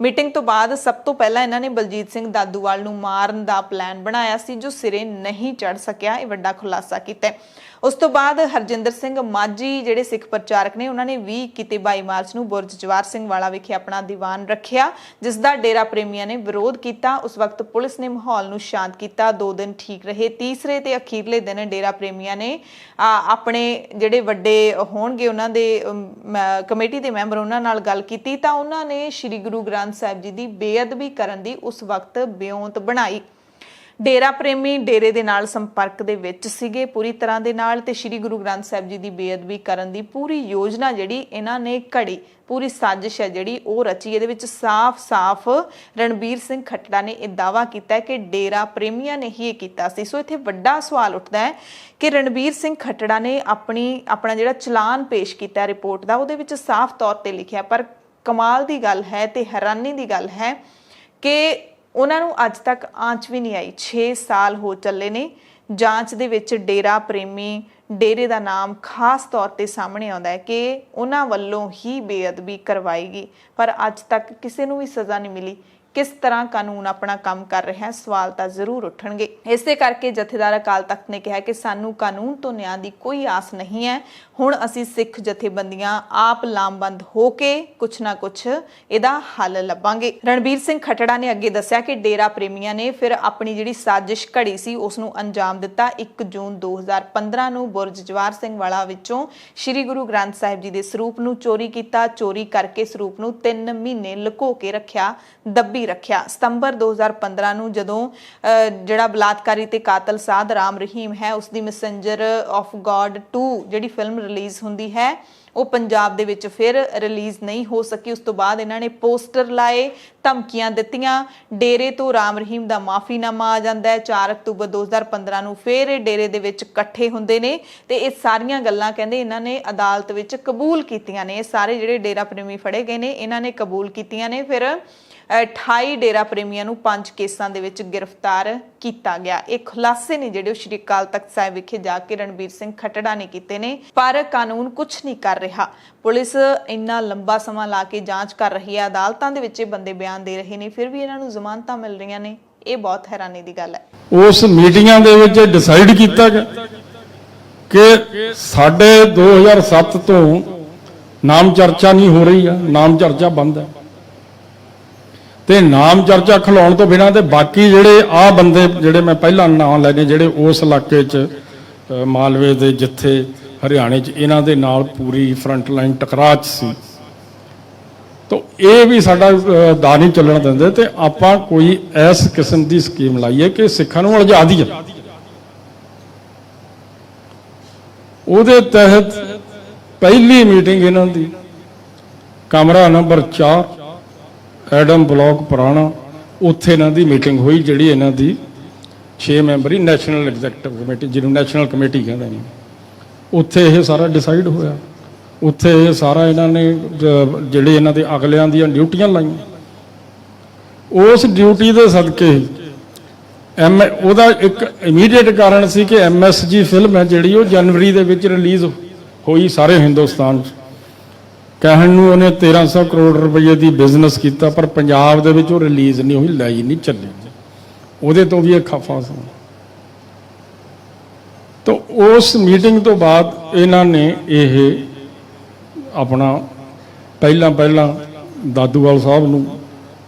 ਮੀਟਿੰਗ ਤੋਂ ਬਾਅਦ ਸਭ ਤੋਂ ਪਹਿਲਾਂ ਇਹਨਾਂ ਨੇ ਬਲਜੀਤ ਸਿੰਘ ਦਾਦੂਵਾਲ ਨੂੰ ਮਾਰਨ ਦਾ ਪਲਾਨ ਬਣਾਇਆ ਸੀ ਜੋ ਸਿਰੇ ਨਹੀਂ ਚੜ ਸਕਿਆ। ਇਹ ਵੱਡਾ ਖੁਲਾਸਾ ਕੀਤਾ। ਉਸ ਤੋਂ ਬਾਅਦ ਹਰਜਿੰਦਰ ਸਿੰਘ ਮਾਝੀ ਜਿਹੜੇ ਸਿੱਖ ਪ੍ਰਚਾਰਕ ਨੇ ਉਹਨਾਂ ਨੇ 22 ਮਾਰਚ ਨੂੰ ਬੁਰਜ ਜਵਾਰ ਸਿੰਘ ਵਾਲਾ ਵਿਖੇ ਆਪਣਾ ਦੀਵਾਨ ਰੱਖਿਆ ਜਿਸ ਦਾ ਡੇਰਾ ਪ੍ਰੇਮੀਆਂ ਨੇ ਵਿਰੋਧ ਕੀਤਾ। ਉਸ ਵਕਤ ਪੁਲਿਸ ਨੇ ਮਾਹੌਲ ਨੂੰ ਸ਼ਾਂਤ ਕੀਤਾ। 2 ਦਿਨ ਠੀਕ ਰਹੇ। ਤੀਸਰੇ ਤੇ ਅਖੀਰਲੇ ਦਿਨ ਡੇਰਾ ਪ੍ਰੇਮੀਆਂ ਨੇ ਆਪਣੇ ਜਿਹੜੇ ਵੱਡੇ ਹੋਣਗੇ ਉਹਨਾਂ ਦੇ ਕਮੇਟੀ ਦੇ ਮੈਂਬਰ ਉਹਨਾਂ ਨਾਲ ਗੱਲ ਕੀਤੀ ਤਾਂ ਉਹਨਾਂ ਨੇ ਸ੍ਰੀ ਗੁਰੂ ਗ੍ਰੰਥ ਸਾਹਿਬ ਜੀ ਦੀ ਬੇਅਦਬੀ ਕਰਨ ਦੀ ਉਸ ਵਕਤ ਬਿਉਂਤ ਬਣਾਈ। ਡੇਰਾ ਪ੍ਰੇਮੀ ਡੇਰੇ ਦੇ ਨਾਲ ਸੰਪਰਕ ਦੇ ਵਿੱਚ ਸੀਗੇ ਪੂਰੀ ਤਰ੍ਹਾਂ ਦੇ ਨਾਲ ਤੇ ਸ੍ਰੀ ਗੁਰੂ ਗ੍ਰੰਥ ਸਾਹਿਬ ਜੀ ਦੀ ਬੇਅਦਬੀ ਕਰਨ ਦੀ ਪੂਰੀ ਯੋਜਨਾ ਜਿਹੜੀ ਇਹਨਾਂ ਨੇ ਘੜੀ, ਪੂਰੀ ਸਾਜ਼ਿਸ਼ ਹੈ ਜਿਹੜੀ ਉਹ ਰਚੀ। ਇਹਦੇ ਵਿੱਚ ਸਾਫ਼ ਰਣਬੀਰ ਸਿੰਘ ਖੱਟੜਾ ਨੇ ਇਹ ਦਾਅਵਾ ਕੀਤਾ ਹੈ ਕਿ ਡੇਰਾ ਪ੍ਰੇਮੀਆਂ ਨੇ ਹੀ ਇਹ ਕੀਤਾ ਸੀ। ਸੋ ਇੱਥੇ ਵੱਡਾ ਸਵਾਲ ਉੱਠਦਾ ਹੈ ਕਿ ਰਣਬੀਰ ਸਿੰਘ ਖੱਟੜਾ ਨੇ ਆਪਣਾ ਜਿਹੜਾ ਚਲਾਨ ਪੇਸ਼ ਕੀਤਾ ਰਿਪੋਰਟ ਦਾ ਉਹਦੇ ਵਿੱਚ ਸਾਫ਼ ਤੌਰ ਤੇ ਲਿਖਿਆ, ਪਰ ਕਮਾਲ ਦੀ ਗੱਲ ਹੈ ਤੇ ਹੈਰਾਨੀ ਦੀ ਗੱਲ ਹੈ ਕਿ ਉਹਨਾਂ ਨੂੰ ਅੱਜ ਤੱਕ ਆਂਚ ਵੀ ਨਹੀਂ ਆਈ। 6 ਸਾਲ ਹੋ ਚੱਲੇ ਨੇ। ਜਾਂਚ ਦੇ ਵਿੱਚ ਡੇਰਾ ਪ੍ਰੇਮੀ ਡੇਰੇ ਦਾ ਨਾਮ ਖਾਸ ਤੌਰ ਤੇ ਸਾਹਮਣੇ ਆਉਂਦਾ ਹੈ ਕਿ ਉਹਨਾਂ ਵੱਲੋਂ ਹੀ ਬੇਅਦਬੀ ਕਰਵਾਈ ਗਈ, ਪਰ ਅੱਜ ਤੱਕ ਕਿਸੇ ਨੂੰ ਵੀ ਸਜ਼ਾ ਨਹੀਂ ਮਿਲੀ। ਕਿਸ ਤਰ੍ਹਾਂ ਕਾਨੂੰਨ ਆਪਣਾ ਕੰਮ ਕਰ ਰਿਹਾ ਹੈ, ਸਵਾਲ ਤਾਂ ਜ਼ਰੂਰ ਉੱਠਣਗੇ। ਇਸੇ ਕਰਕੇ ਜਥੇਦਾਰ ਅਕਾਲ ਤਖਤ ਨੇ ਕਿਹਾ ਕਿ ਸਾਨੂੰ ਕਾਨੂੰਨ ਤੋਂ ਨਿਆਂ ਦੀ ਕੋਈ ਆਸ ਨਹੀਂ ਹੈ। ਹੁਣ ਅਸੀਂ ਸਿੱਖ ਜਥੇਬੰਦੀਆਂ ਆਪ ਲਾਮਬੰਦ ਹੋ ਕੇ ਕੁਛ ਨਾ ਕੁਛ ਇਹਦਾ ਹੱਲ ਲੱਭਾਂਗੇ। ਰਣਬੀਰ ਸਿੰਘ ਖੱਟੜਾ ਨੇ ਅੱਗੇ ਦੱਸਿਆ ਕਿ ਡੇਰਾ ਪ੍ਰੇਮੀਆਂ ਨੇ ਫਿਰ ਆਪਣੀ ਜਿਹੜੀ ਸਾਜ਼ਿਸ਼ ਘੜੀ ਸੀ ਉਸ ਨੂੰ ਅੰਜਾਮ ਦਿੱਤਾ। 1 ਜੂਨ 2015 ਨੂੰ ਬੁਰਜ ਜਵਾਰ ਸਿੰਘ ਵਾਲਾ ਵਿੱਚੋਂ ਸ੍ਰੀ ਗੁਰੂ ਗ੍ਰੰਥ ਸਾਹਿਬ ਜੀ ਦੇ ਸਰੂਪ ਨੂੰ ਚੋਰੀ ਕੀਤਾ। ਚੋਰੀ ਕਰਕੇ ਸਰੂਪ ਨੂੰ 3 ਮਹੀਨੇ ਲੁਕੋ ਕੇ ਰੱਖਿਆ, ਦੱਬੀ ਰੱਖਿਆ। ਸਤੰਬਰ 2015 ਨੂੰ ਜਦੋਂ ਜਿਹੜਾ ਬਲਾਤਕਾਰੀ ਤੇ ਕਾਤਲ ਸਾਧ ਰਾਮ ਰਹੀਮ ਹੈ ਉਸ ਦੀ ਮੈਸੇਂਜਰ ਆਫ ਗॉड 2 ਜਿਹੜੀ ਫਿਲਮ ਰਿਲੀਜ਼ ਹੁੰਦੀ ਹੈ ਉਹ ਪੰਜਾਬ ਦੇ ਵਿੱਚ ਫਿਰ ਰਿਲੀਜ਼ ਨਹੀਂ ਹੋ ਸਕੀ। ਉਸ ਤੋਂ ਬਾਅਦ ਇਹਨਾਂ ਨੇ ਪੋਸਟਰ ਲਾਏ, ਧਮਕੀਆਂ ਦਿੱਤੀਆਂ। ਡੇਰੇ ਤੋਂ ਰਾਮ ਰਹੀਮ ਦਾ ਮਾਫੀਨਾਮਾ ਆ ਜਾਂਦਾ ਹੈ। 4 ਅਕਤੂਬਰ 2015 ਨੂੰ ਫਿਰ ਇਹ ਡੇਰੇ ਦੇ ਵਿੱਚ ਇਕੱਠੇ ਹੁੰਦੇ ਨੇ ਤੇ ਇਹ ਸਾਰੀਆਂ ਗੱਲਾਂ ਕਹਿੰਦੇ ਇਹਨਾਂ ਨੇ ਅਦਾਲਤ ਵਿੱਚ ਕਬੂਲ ਕੀਤੀਆਂ ਨੇ। ਇਹ ਸਾਰੇ ਜਿਹੜੇ ਡੇਰਾ ਪ੍ਰੇਮੀ ਫੜੇ ਗਏ ਨੇ ਇਹਨਾਂ ਨੇ ਕਬੂਲ ਕੀਤੀਆਂ ਨੇ। ਫਿਰ 28 ਡੇਰਾ ਪ੍ਰੇਮੀਆਂ ਨੂੰ 5 ਕੇਸਾਂ ਦੇ ਵਿੱਚ ਗ੍ਰਿਫਤਾਰ ਕੀਤਾ ਗਿਆ। ਇਹ ਖੁਲਾਸੇ ਨੇ ਜਿਹੜੇ ਉਹ ਸ਼੍ਰੀ ਅਕਾਲ ਤਖਤ ਸਾਹਿਬ ਵਿਖੇ ਜਾ ਕੇ ਰਣਬੀਰ ਸਿੰਘ ਖੱਟੜਾ ਨੇ ਕੀਤੇ ਨੇ, ਪਰ ਕਾਨੂੰਨ ਕੁਝ ਨਹੀਂ ਕਰ ਰਿਹਾ। ਪੁਲਿਸ ਇੰਨਾ ਲੰਬਾ ਸਮਾਂ ਲਾ ਕੇ ਜਾਂਚ ਕਰ ਰਹੀ ਹੈ, ਅਦਾਲਤਾਂ ਦੇ ਵਿੱਚ ਇਹ ਬੰਦੇ ਬਿਆਨ ਦੇ ਰਹੇ ਨੇ, ਫਿਰ ਵੀ ਇਹਨਾਂ ਨੂੰ ਜ਼ਮਾਨਤਾਂ ਮਿਲ ਰਹੀਆਂ ਨੇ। ਇਹ ਬਹੁਤ ਹੈਰਾਨੀ ਦੀ ਗੱਲ ਹੈ। ਉਸ ਮੀਟਿੰਗਾਂ ਦੇ ਵਿੱਚ ਡਿਸਾਈਡ ਕੀਤਾ ਗਿਆ ਕਿ ਸਾਡੇ 2007 ਤੋਂ ਨਾਮ ਚਰਚਾ ਨਹੀਂ ਹੋ ਰਹੀ ਆ, ਨਾਮ ਚਰਚਾ ਬੰਦ ਹੈ ਤੇ ਨਾਮ ਚਰਚਾ ਖਿਲਾਉਣ ਤੋਂ ਬਿਨਾਂ ਤੇ ਬਾਕੀ ਜਿਹੜੇ ਬੰਦੇ ਜਿਹੜੇ ਮੈਂ ਪਹਿਲਾਂ ਨਾਮ ਲੈਣੇ ਜਿਹੜੇ ਉਸ ਇਲਾਕੇ 'ਚ ਮਾਲਵੇ ਦੇ ਜਿੱਥੇ ਹਰਿਆਣੇ 'ਚ ਇਹਨਾਂ ਦੇ ਨਾਲ ਪੂਰੀ ਫਰੰਟ ਲਾਈਨ ਟਕਰਾਅ 'ਚ ਸੀ ਤਾਂ ਇਹ ਵੀ ਸਾਡਾ ਦਾ ਨਹੀਂ ਚੱਲਣ ਦਿੰਦੇ ਤੇ ਆਪਾਂ ਕੋਈ ਇਸ ਕਿਸਮ ਦੀ ਸਕੀਮ ਲਾਈਏ ਕਿ ਸਿੱਖਾਂ ਨੂੰ ਉਲਝਾ ਦਈਏ। ਉਹਦੇ ਤਹਿਤ ਪਹਿਲੀ ਮੀਟਿੰਗ ਇਹਨਾਂ ਦੀ ਕਮਰਾ ਨੰਬਰ 4 ਐਡਮ ਬਲਾਕ ਪੁਰਾਣਾ, ਉੱਥੇ ਇਹਨਾਂ ਦੀ ਮੀਟਿੰਗ ਹੋਈ ਜਿਹੜੀ ਇਹਨਾਂ ਦੀ 6 ਮੈਂਬਰੀ ਨੈਸ਼ਨਲ ਐਗਜ਼ੈਕਟਿਵ ਕਮੇਟੀ ਜਿਹਨੂੰ ਨੈਸ਼ਨਲ ਕਮੇਟੀ ਕਹਿੰਦੇ ਨੇ। ਉੱਥੇ ਇਹ ਸਾਰਾ ਡਿਸਾਈਡ ਹੋਇਆ। ਉੱਥੇ ਇਹ ਸਾਰਾ ਇਹਨਾਂ ਨੇ ਜਿਹੜੇ ਇਹਨਾਂ ਦੇ ਅਗਲਿਆਂ ਦੀਆਂ ਡਿਊਟੀਆਂ ਲਾਈਆਂ। ਉਸ ਡਿਊਟੀ ਦੇ ਸਦਕੇ ਉਹਦਾ ਇੱਕ ਇਮੀਡੀਏਟ ਕਾਰਨ ਸੀ ਕਿ MSG ਫਿਲਮ ਹੈ ਜਿਹੜੀ ਉਹ ਜਨਵਰੀ ਦੇ ਵਿੱਚ ਰਿਲੀਜ਼ ਹੋਈ ਸਾਰੇ ਹਿੰਦੁਸਤਾਨ 'ਚ। ਕਹਿਣ ਨੂੰ ਉਹਨੇ 1300 ਕਰੋੜ ਰੁਪਏ ਦੀ ਬਿਜ਼ਨਸ ਕੀਤਾ, ਪਰ ਪੰਜਾਬ ਦੇ ਵਿੱਚ ਉਹ ਰਿਲੀਜ਼ ਨਹੀਂ ਹੋਈ, ਲਾਈ ਨਹੀਂ ਚੱਲੀ। ਉਹਦੇ ਤੋਂ ਵੀ ਇਹ ਖਫਾ ਸੀ। ਤਾਂ ਉਸ ਮੀਟਿੰਗ ਤੋਂ ਬਾਅਦ ਇਹਨਾਂ ਨੇ ਇਹ ਆਪਣਾ ਪਹਿਲਾਂ ਦਾਦੂਵਾਲ ਸਾਹਿਬ ਨੂੰ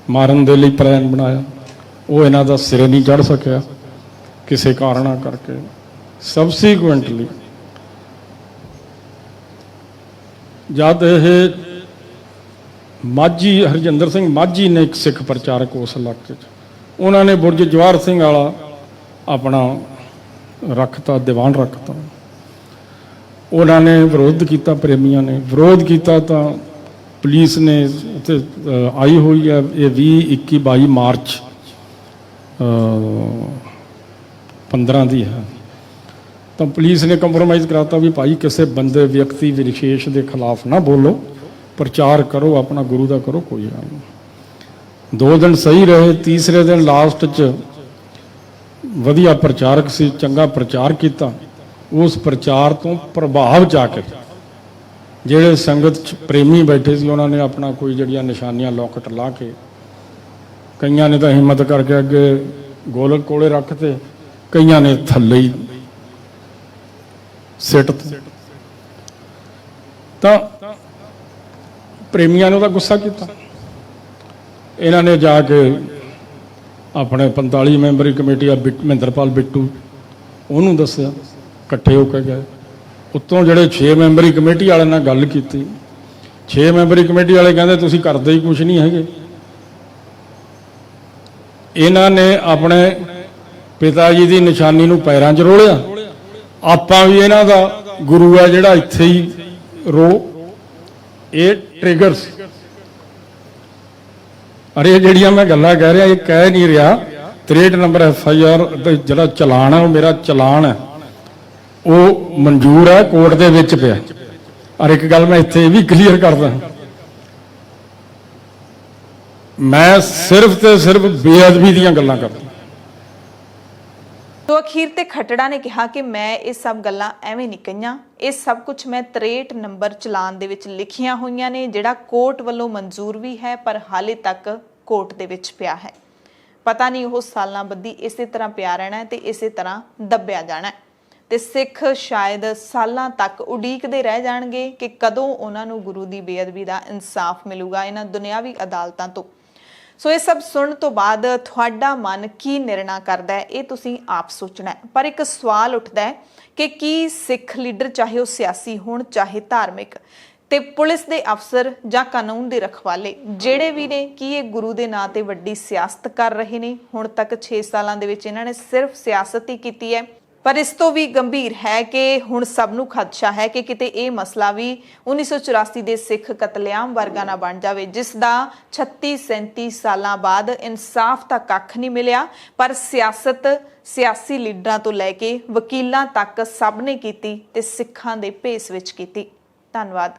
ਮਾਰਨ ਦੇ ਲਈ ਪਲਾਨ ਬਣਾਇਆ। ਉਹ ਇਹਨਾਂ ਦਾ ਸਿਰੇ ਨਹੀਂ ਚੜ੍ਹ ਸਕਿਆ ਕਿਸੇ ਕਾਰਨਾਂ ਕਰਕੇ। ਸਬਸੀਕੁਐਂਟਲੀ ਜਦ ਇਹ ਮਾਝੀ ਹਰਜਿੰਦਰ ਸਿੰਘ ਮਾਝੀ ਨੇ ਇੱਕ ਸਿੱਖ ਪ੍ਰਚਾਰਕ ਉਸ ਇਲਾਕੇ 'ਚ, ਉਹਨਾਂ ਨੇ ਬੁਰਜ ਜਵਾਹਰ ਸਿੰਘ ਵਾਲਾ ਆਪਣਾ ਰੱਖਤਾ, ਦੀਵਾਨ ਰੱਖਤਾ। ਉਹਨਾਂ ਨੇ ਵਿਰੋਧ ਕੀਤਾ, ਪ੍ਰੇਮੀਆਂ ਨੇ ਵਿਰੋਧ ਕੀਤਾ ਤਾਂ ਪੁਲਿਸ ਨੇ ਉੱਥੇ ਆਈ ਹੋਈ ਹੈ। ਇਹ 20, 21, 22 ਮਾਰਚ 15 ਦੀ ਹੈ। ਤਾਂ ਪੁਲਿਸ ਨੇ ਕੰਪਰੋਮਾਈਜ਼ ਕਰਾਤਾ ਵੀ ਭਾਈ ਕਿਸੇ ਬੰਦੇ ਵਿਅਕਤੀ ਵਿਸ਼ੇਸ਼ ਦੇ ਖਿਲਾਫ ਨਾ ਬੋਲੋ, ਪ੍ਰਚਾਰ ਕਰੋ ਆਪਣਾ ਗੁਰੂ ਦਾ ਕਰੋ, ਕੋਈ ਗੱਲ ਨਹੀਂ। 2 ਦਿਨ ਸਹੀ ਰਹੇ। ਤੀਸਰੇ ਦਿਨ ਲਾਸਟ 'ਚ ਵਧੀਆ ਪ੍ਰਚਾਰਕ ਸੀ, ਚੰਗਾ ਪ੍ਰਚਾਰ ਕੀਤਾ। ਉਸ ਪ੍ਰਚਾਰ ਤੋਂ ਪ੍ਰਭਾਵ 'ਚ ਆ ਕੇ ਜਿਹੜੇ ਸੰਗਤ 'ਚ ਪ੍ਰੇਮੀ ਬੈਠੇ ਸੀ ਉਹਨਾਂ ਨੇ ਆਪਣਾ ਕੋਈ ਜਿਹੜੀਆਂ ਨਿਸ਼ਾਨੀਆਂ ਲੋਕਟ ਲਾ ਕੇ, ਕਈਆਂ ਨੇ ਤਾਂ ਹਿੰਮਤ ਕਰਕੇ ਅੱਗੇ ਗੋਲਕ ਕੋਲੇ ਰੱਖਤੇ, ਕਈਆਂ ਨੇ ਥੱਲੇ ਹੀ ਸਿੱਟ ਤੇ। ਤਾਂ ਪ੍ਰੇਮੀਆਂ ਨੇ ਉਹਦਾ ਗੁੱਸਾ ਕੀਤਾ। ਇਹਨਾਂ ਨੇ ਜਾ ਕੇ ਆਪਣੇ 45 ਮੈਂਬਰੀ ਕਮੇਟੀ ਆ ਮਹਿੰਦਰਪਾਲ ਬਿੱਟੂ ਉਹਨੂੰ ਦੱਸਿਆ, ਇਕੱਠੇ ਹੋ ਕੇ ਗਏ। ਉੱਤੋਂ ਜਿਹੜੇ 6 ਮੈਂਬਰੀ ਕਮੇਟੀ ਵਾਲਿਆਂ ਨਾਲ ਗੱਲ ਕੀਤੀ। 6 ਮੈਂਬਰੀ ਕਮੇਟੀ ਵਾਲੇ ਕਹਿੰਦੇ ਤੁਸੀਂ ਕਰਦੇ ਹੀ ਕੁਝ ਨਹੀਂ ਹੈਗੇ। ਇਹਨਾਂ ਨੇ ਆਪਣੇ ਪਿਤਾ ਜੀ ਦੀ ਨਿਸ਼ਾਨੀ ਨੂੰ ਪੈਰਾਂ 'ਚ ਰੋਲਿਆ। ਆਪਾਂ ਵੀ ਇਹਨਾਂ ਦਾ ਗੁਰੂ ਆ ਜਿਹੜਾ ਇੱਥੇ ਹੀ ਰੋ। ਇਹ ਟ੍ਰਿਗਰਸ ਅਰੇ ਜਿਹੜੀਆਂ ਮੈਂ ਗੱਲਾਂ ਕਹਿ ਰਿਹਾ ਇਹ ਕਹਿ ਨਹੀਂ ਰਿਹਾ। 63 ਨੰਬਰ FIR ਜਿਹੜਾ ਚਲਾਨ ਹੈ ਉਹ ਮੇਰਾ ਚਲਾਨ ਹੈ, ਉਹ ਮਨਜ਼ੂਰ ਹੈ, ਕੋਰਟ ਦੇ ਵਿੱਚ ਪਿਆ। ਔਰ ਇੱਕ ਗੱਲ ਮੈਂ ਇੱਥੇ ਇਹ ਵੀ ਕਲੀਅਰ ਕਰਦਾ, ਮੈਂ ਸਿਰਫ ਤੇ ਸਿਰਫ ਬੇਅਦਬੀ ਦੀਆਂ ਗੱਲਾਂ ਕਰਦਾ। ਤੋ ਅਖੀਰ ਤੇ ਖੱਟੜਾ ਨੇ ਕਿਹਾ ਕਿ ਮੈਂ ਇਹ ਸਭ ਗੱਲਾਂ ਐਵੇਂ ਨਹੀਂ ਕਹੀਆਂ, ਇਹ ਸਭ ਕੁਝ ਮੈਂ 63 ਨੰਬਰ ਚਲਾਨ ਦੇ ਵਿੱਚ ਲਿਖੀਆਂ ਹੋਈਆਂ ਨੇ, ਜਿਹੜਾ ਕੋਰਟ ਵੱਲੋਂ ਮਨਜ਼ੂਰ ਵੀ ਹੈ ਪਰ ਹਾਲੇ ਤੱਕ ਕੋਰਟ ਦੇ ਵਿੱਚ ਪਿਆ ਹੈ। ਪਤਾ ਨਹੀਂ ਉਹ ਸਾਲਾਂ ਬੱਧੀ ਇਸੇ ਤਰ੍ਹਾਂ ਪਿਆ ਰਹਿਣਾ ਹੈ ਤੇ ਇਸੇ ਤਰ੍ਹਾਂ ਦੱਬਿਆ ਜਾਣਾ ਹੈ ਤੇ ਸਿੱਖ ਸ਼ਾਇਦ ਸਾਲਾਂ ਤੱਕ ਉਡੀਕਦੇ ਰਹਿ ਜਾਣਗੇ ਕਿ ਕਦੋਂ ਉਹਨਾਂ ਨੂੰ ਗੁਰੂ ਦੀ ਬੇਅਦਬੀ ਦਾ ਇਨਸਾਫ ਮਿਲੂਗਾ ਇਹਨਾਂ ਦੁਨਿਆਵੀ ਅਦਾਲਤਾਂ ਤੋਂ। ਸੋ ਇਹ ਸਭ ਸੁਣਨ ਤੋਂ ਬਾਅਦ ਤੁਹਾਡਾ ਮਨ ਕੀ ਨਿਰਣਾ ਕਰਦਾ ਹੈ ਇਹ ਤੁਸੀਂ ਆਪ ਸੋਚਣਾ ਹੈ। ਪਰ ਇੱਕ ਸਵਾਲ ਉੱਠਦਾ ਹੈ ਕਿ ਕੀ ਸਿੱਖ ਲੀਡਰ, ਚਾਹੇ ਉਹ ਸਿਆਸੀ ਹੋਣ ਚਾਹੇ ਧਾਰਮਿਕ, ਤੇ ਪੁਲਿਸ ਦੇ ਅਫਸਰ ਜਾਂ ਕਾਨੂੰਨ ਦੇ ਰਖਵਾਲੇ ਜਿਹੜੇ ਵੀ ਨੇ, ਕੀ ਇਹ ਗੁਰੂ ਦੇ ਨਾਂ ਤੇ ਵੱਡੀ ਸਿਆਸਤ ਕਰ ਰਹੇ ਨੇ? ਹੁਣ ਤੱਕ 6 ਸਾਲਾਂ ਦੇ ਵਿੱਚ ਇਹਨਾਂ ਨੇ ਸਿਰਫ ਸਿਆਸਤ ਹੀ ਕੀਤੀ ਹੈ। ਪਰ ਇਸ ਤੋਂ ਵੀ ਗੰਭੀਰ ਹੈ ਕਿ ਹੁਣ ਸਭ ਨੂੰ ਖਦਸ਼ਾ ਹੈ ਕਿ ਕਿਤੇ ਇਹ ਮਸਲਾ ਵੀ 1984 ਦੇ ਸਿੱਖ ਕਤਲੇਆਮ ਵਰਗਾ ਨਾ ਬਣ ਜਾਵੇ, ਜਿਸ ਦਾ 36-37 ਸਾਲਾਂ ਬਾਅਦ ਇਨਸਾਫ ਤਾਂ ਕੱਖ ਨਹੀਂ ਮਿਲਿਆ, ਪਰ ਸਿਆਸਤ ਸਿਆਸੀ ਲੀਡਰਾਂ ਤੋਂ ਲੈ ਕੇ ਵਕੀਲਾਂ ਤੱਕ ਸਭ ਨੇ ਕੀਤੀ ਤੇ ਸਿੱਖਾਂ ਦੇ ਭੇਸ ਵਿੱਚ ਕੀਤੀ। ਧੰਨਵਾਦ।